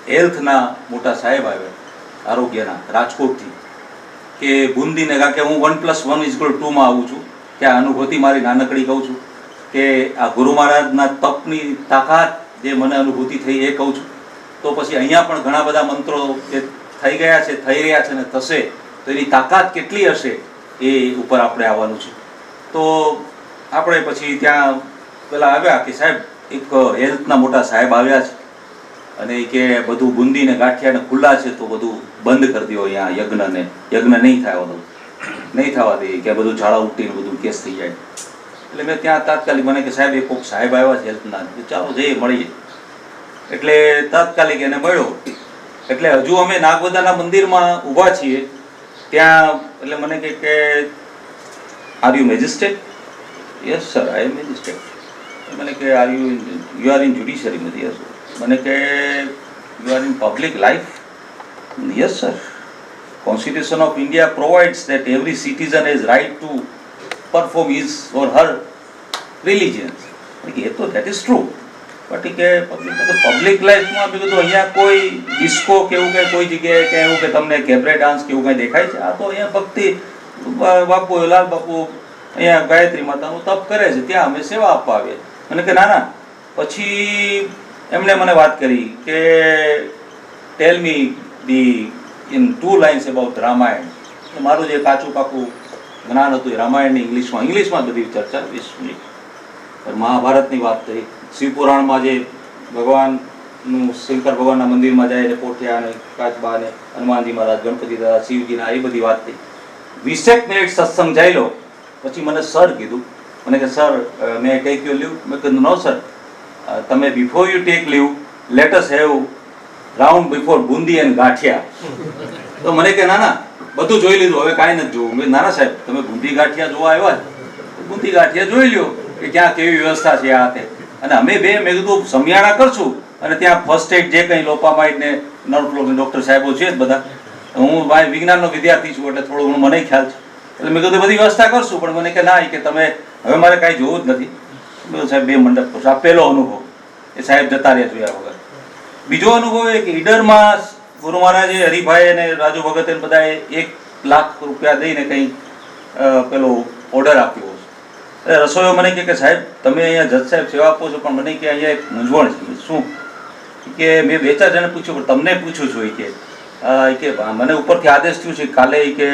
હેલ્થના મોટા સાહેબ આવ્યા, આરોગ્યના, રાજકોટથી, કે બુંદીને કારણ કે હું 1+1=2 આવું છું, ત્યાં અનુભૂતિ મારી નાનકડી કહું છું કે આ ગુરુ મહારાજના તપની તાકાત જે મને અનુભૂતિ થઈ એ કહું છું. તો પછી અહીંયા પણ ઘણા બધા મંત્રો જે થઈ ગયા છે, થઈ રહ્યા છે ને થશે, તો એની તાકાત કેટલી હશે એ ઉપર આપણે આવવાનું છે. તો આપણે પછી ત્યાં પેલા આવ્યા કે સાહેબ એક હેલ્થના મોટા સાહેબ આવ્યા છે અને કે બધું બુંદીને ગાંઠિયાને ખુલ્લા છે તો બધું બંધ કરી દો અહીંયા યજ્ઞને, યજ્ઞ નહીં થાય, બધું નહીં થવા દે કે બધું ઝાડા ઉઠીને બધું કેસ થઈ જાય. એટલે મેં ત્યાં તાત્કાલિક મને કે સાહેબ એક કોઈક સાહેબ આવ્યા છે હેલ્થના, ચાલો જઈએ મળીએ. એટલે તાત્કાલિક એને મળ્યો. એટલે હજુ અમે નાગવદાના મંદિરમાં ઊભા છીએ ત્યાં, એટલે મને કે are you magistrate? Yes sir, I am magistrate. મને કે યુ આર ઇન જ્યુડિશરીમાં? યસ. મને કે you are in public life? Yes sir. Constitution of India provides that every citizen has right to perform his or her religions. એ તો ધેટ ઇઝ ટ્રુ, બટ કે પબ્લિક લાઈફમાં મેં કીધું અહીંયા કોઈ ડિસ્કો કે એવું કંઈ કોઈ જગ્યાએ કે એવું કે તમને કેબરે ડાન્સ કે એવું કંઈ દેખાય છે? આ તો અહીંયા ભક્તિ બાપુ લાલ બાપુ અહીંયા ગાયત્રી માતાનું તપ કરે છે, ત્યાં અમે સેવા આપવા આવીએ. મને કે ના ના. પછી એમણે મને વાત કરી કે tell me the in 2 lines about Ramayan. મારું જે કાચું પાકું જ્ઞાન હતું એ રામાયણની ઇંગ્લિશમાં બધી ચર્ચા 20 મિનિટ. મહાભારતની વાત થઈ, શિવપુરાણમાં જે ભગવાનનું શંકર ભગવાનના મંદિરમાં જાય ને પોઠિયા અને કાચબા ને હનુમાનજી મહારાજ, ગણપતિ દાદા, શિવજીના, એ બધી વાત થઈ. 20 મિનિટ સત્સંગ ચાલ્યો. પછી મને સર કીધું, મને કે sir may take you leave? મેં કીધું નો સર, તમે before you take leave let us have round before bundi and ganthiya. તો મને કે ના ના બધું જોઈ લીધું, હવે કાંઈ નથી જોવું. મેં નાના સાહેબ તમે બુંદી ગાંઠિયા જોવા આવ્યા છે, બુંદી ગાંઠિયા જોઈ લ્યો કે ક્યાં કેવી વ્યવસ્થા છે આ તે. અને અમે બે મેં કીધું સમિયાણા કરશું અને ત્યાં ફર્સ્ટ એડ જે કંઈ લોપામાઇડ ને નર્વ ડૉક્ટર સાહેબો છે જ બધા. હું ભાઈ વિજ્ઞાનનો વિદ્યાર્થી છું એટલે થોડું ઘણું મને ખ્યાલ છે. એટલે મેં કીધું બધી વ્યવસ્થા કરશું, પણ મને કે ના, કે તમે હવે મારે કાંઈ જોવું જ નથી. મેં સાહેબ 2 મંડપ. આ પહેલો અનુભવ, એ સાહેબ જતા રહ્યા જોયા વગર. બીજો અનુભવ એ કે ઈડરમાં ગુરુ મહારાજે હરિભાઈ અને રાજુ ભગતે બધાએ 1 લાખ રૂપિયા દઈને કંઈ પેલો ઓર્ડર આપ્યો છે. રસોઈઓ મને કે સાહેબ તમે અહીંયા જજ સાહેબ સેવા આપો છો, પણ મને કે અહીંયા એક મૂંઝવણ છે. શું કે મેં 2-4 જણે પૂછ્યું, પણ તમને પૂછું છું કે મને ઉપરથી આદેશ થયું છે કાલે કે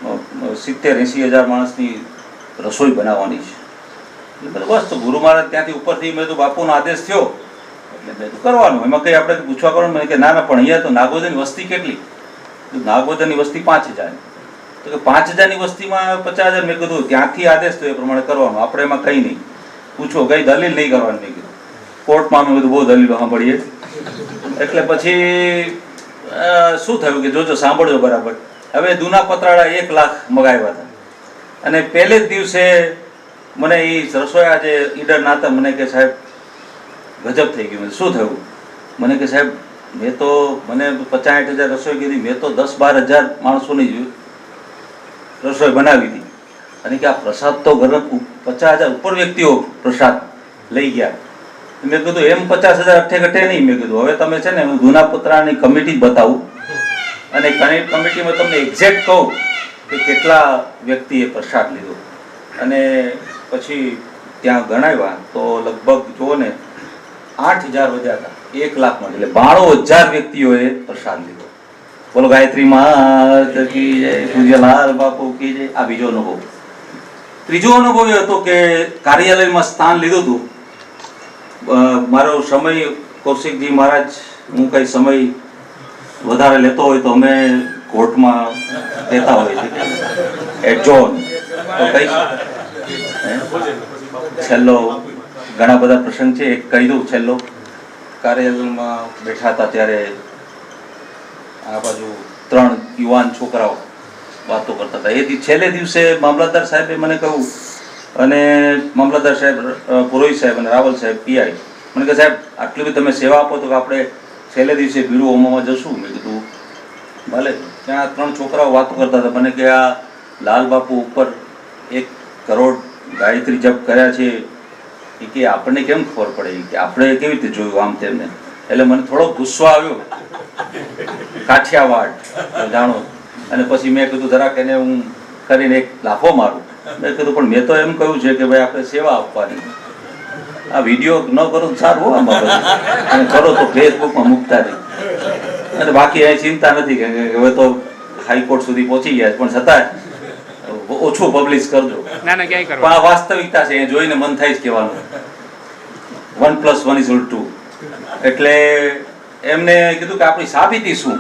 70-80 હજાર માણસની રસોઈ બનાવવાની છે. એટલે બસ તો ગુરુ મહારાજ ત્યાંથી ઉપરથી મેં તો બાપુનો આદેશ થયો એટલે મેં તો કરવાનું, એમાં કંઈ આપણે પૂછવા કરવાનું. મને કે ના ના, પણ અહીંયા તો નાગોદરની વસ્તી કેટલી? નાગોદરની વસ્તી 5000. તો કે 5000ની વસ્તીમાં 50,000. મેં કીધું ત્યાંથી આદેશ થયો એ પ્રમાણે કરવાનું, આપણે એમાં કંઈ નહીં પૂછો, કંઈ દલીલ નહીં કરવાની. મેં કીધું કોર્ટમાં અમે બધું બહુ દલીલો સાંભળીએ. એટલે પછી શું થયું કે જોજો સાંભળજો બરાબર. હવે દૂના પતરાળા 1 લાખ મગાવ્યા હતા અને પહેલે જ દિવસે મને એ રસોયા જે ઈડરના હતા મને કે સાહેબ ગજબ થઈ ગયું. શું થયું? મને કે સાહેબ મેં તો મને 50-60 હજાર રસોઈ કીધી, મેં તો 10-12 હજાર માણસોની રસોઈ બનાવી હતી. અને કે આ પ્રસાદ તો ઘર 50,000 ઉપર વ્યક્તિઓ પ્રસાદ લઈ ગયા. મેં કીધું એમ 50,000 અઠે ઘટે નહીં. મેં કીધું હવે તમે છે ને હું દૂના પતરાની કમિટી બતાવું અને કમિટીમાં તમને એક્ઝેક્ટ કહું કે કેટલા વ્યક્તિએ પ્રસાદ લીધો. અને પછી ત્યાં ગણાવ્યા તો લગભગ જુઓ ને 8,000 વધ્યા હતા 1 લાખમાં. એટલે 92,000 વ્યક્તિઓએ પ્રસાદ લીધો. બોલો ગાયત્રી માત કી જય, પૂજ્યલાલ બાપુ કી જય. આ બીજો અનુભવ. ત્રીજો અનુભવ એ હતો કે કાર્યાલયમાં સ્થાન લીધું હતું. મારો સમય કૌશિકજી મહારાજ, હું કઈ સમય વધારે લેતો હોય તો અમે કોર્ટમાં લેતા હોય છે એડજોન. તો કઈ છેલ્લો ઘણા બધા પ્રસંગ છે, એક કહી દઉં. છેલ્લો કાર્યાલયમાં બેઠા હતા ત્યારે આ બાજુ 3 યુવાન છોકરાઓ વાતો કરતા હતા. એ છેલ્લે દિવસે મામલતદાર સાહેબે મને કહ્યું, અને મામલતદાર સાહેબ, પુરોહિત સાહેબ અને રાવલ સાહેબ પીઆઈ મને કહે સાહેબ આટલી બધી તમે સેવા આપો તો કે આપણે છેલ્લે દિવસે ભીડું હોમમાં જશું. મેં કીધું ભલે. ત્યાં 3 છોકરાઓ વાતો કરતા હતા. મને કે આ લાલ બાપુ ઉપર 1 કરોડ ગાયત્રી જપ કર્યા છે, એ કે આપણને કેમ ખબર પડે કે આપણે કેવી રીતે જોયું આમ તેમને. એટલે મને થોડો ગુસ્સો આવ્યો, કાઠિયાવાડ જાણો. અને પછી મેં કીધું જરાક એને હું કરીને એક લાફો મારું. મેં કીધું પણ મેં તો એમ કહ્યું છે કે ભાઈ આપણે સેવા આપવાની. આ વિડીયો ન કરો તો સારું હો, આમાં અને કરો તો ફેસબુકમાં મૂકતા નહીં. અને બાકી અહીં ચિંતા નથી કે હવે તો હાઈકોર્ટ સુધી પહોંચી ગયા, પણ છતાં ઓછું પબ્લિશ કરજો. પણ આ વાસ્તવિકતા છે, એ જોઈને મન થાય જ કહેવાનું 1+1 = 2. એટલે એમને કીધું કે આપણી સાબિતી શું?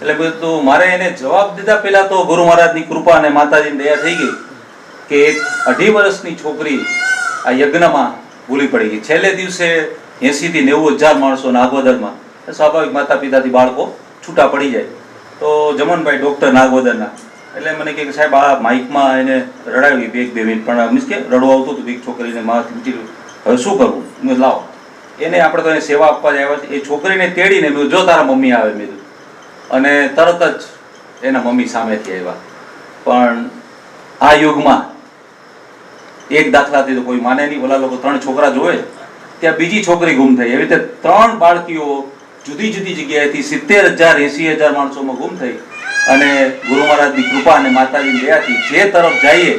એટલે બધું મારે એને જવાબ દીધા પહેલા તો ગુરુ મહારાજની કૃપા અને માતાજીની દયા થઈ ગઈ કે એક 2.5 વર્ષની છોકરી આ યજ્ઞમાં ભૂલી પડી ગઈ. છેલ્લે દિવસે 80 થી 90 હજાર માણસો નાગવદરમાં, સ્વાભાવિક માતા પિતાથી બાળકો છૂટા પડી જાય. તો જમનભાઈ ડૉક્ટર નાગવદરના એટલે મને કહે કે સાહેબ આ માઇકમાં એને રડાવી 1-2 મિનિટ, પણ મીન્સ કે રડવું આવતું હતું. એક છોકરીને માથી હવે શું કરવું? મેં લાવો એને આપણે તો એને સેવા આપવા જ આવ્યા છે. એ છોકરીને તેડીને મેં જો તારા મમ્મી આવે મેં, અને તરત જ એના મમ્મી સામેથી આવ્યા. પણ આ યુગમાં એક દાખલાથી તો કોઈ માને નહીં, ઓલા લોકો 3 છોકરા જોવે, ત્યાં બીજી છોકરી ગુમ થઈ. એવી રીતે 3 બાળકીઓ જુદી જુદી જગ્યાએથી 70,000 80,000 માણસોમાં ગુમ થઈ. અને ગુરુ મહારાજની કૃપા અને માતાજીની દયાથી જે તરફ જઈએ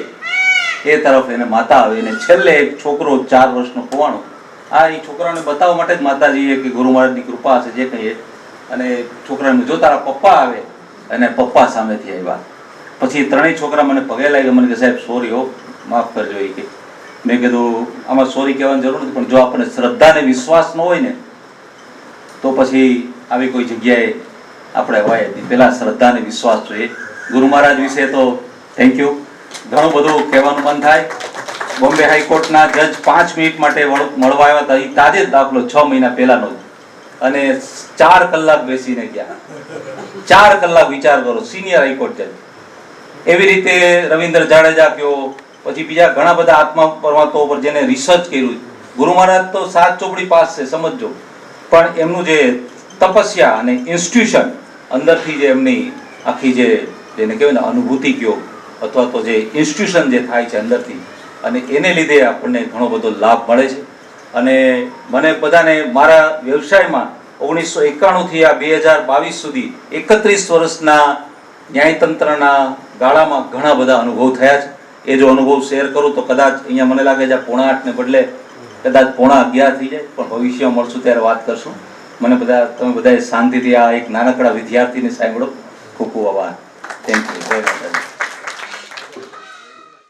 એ તરફ એને માતા આવે. અને છેલ્લે એક છોકરો 4 વર્ષનો ખોવાણો. આ એ છોકરાને બતાવવા માટે જ માતાજીએ કે ગુરુ મહારાજની કૃપા હશે જે કહીએ. અને છોકરાને જો તારા પપ્પા આવે, અને પપ્પા સામેથી આવ્યા. પછી 3 છોકરા મને પગે લાગ્યા, મને કે સાહેબ સોરી હો, માફ કરજો. એ કે મેં કીધું આમાં સોરી કહેવાની જરૂર નથી, પણ જો આપણે શ્રદ્ધા અને વિશ્વાસ ન હોય ને તો પછી આવી કોઈ જગ્યાએ આપણે હોય નહીં. પહેલા શ્રદ્ધા અને વિશ્વાસ જોઈએ. ગુરુ મહારાજ વિશે તો થેન્ક યુ, ઘણું બધું કહેવાનું મન થાય. બોમ્બે હાઈકોર્ટના જજ 5 મિનિટ માટે મળવા આવ્યા હતા. એ તાજે જ દાખલો 6 મહિના પહેલાનો જ, અને 4 કલાક બેસીને ગયા. 4 કલાક વિચાર કરો, સિનિયર હાઈકોર્ટ જજ. એવી રીતે રવિન્દ્ર જાડેજા કયો, પછી બીજા ઘણા બધા આત્મા પરમાત્મા ઉપર જેને રિસર્ચ કર્યું. ગુરુ મહારાજ તો 7 ચોપડી પાસ છે, સમજજો. પણ એમનું જે તપસ્યા અને ઇન્સ્ટિટ્યુશન અંદરથી જે એમની આખી જેને કહેવાય ને અનુભૂતિ કયો, અથવા તો જે ઇન્સ્ટિટ્યુશન જે થાય છે અંદરથી, અને એને લીધે આપણને ઘણો બધો લાભ મળે છે. અને મને બધાને મારા વ્યવસાયમાં 1991થી આ 2022 સુધી 31 વર્ષના ન્યાયતંત્રના ગાળામાં ઘણા બધા અનુભવ થયા છે. એ જો અનુભવ શેર કરું તો કદાચ અહીંયા મને લાગે છે 7:45 ને બદલે કદાચ 11:45 થઈ જાય, પણ ભવિષ્યમાં મળશું ત્યારે વાત કરશું. તમે બધાએ શાંતિથી આ એક નાનકડા વિદ્યાર્થીને સાંભળો. ખૂબ ખૂબ આભાર. Thank you. જય માતાજી.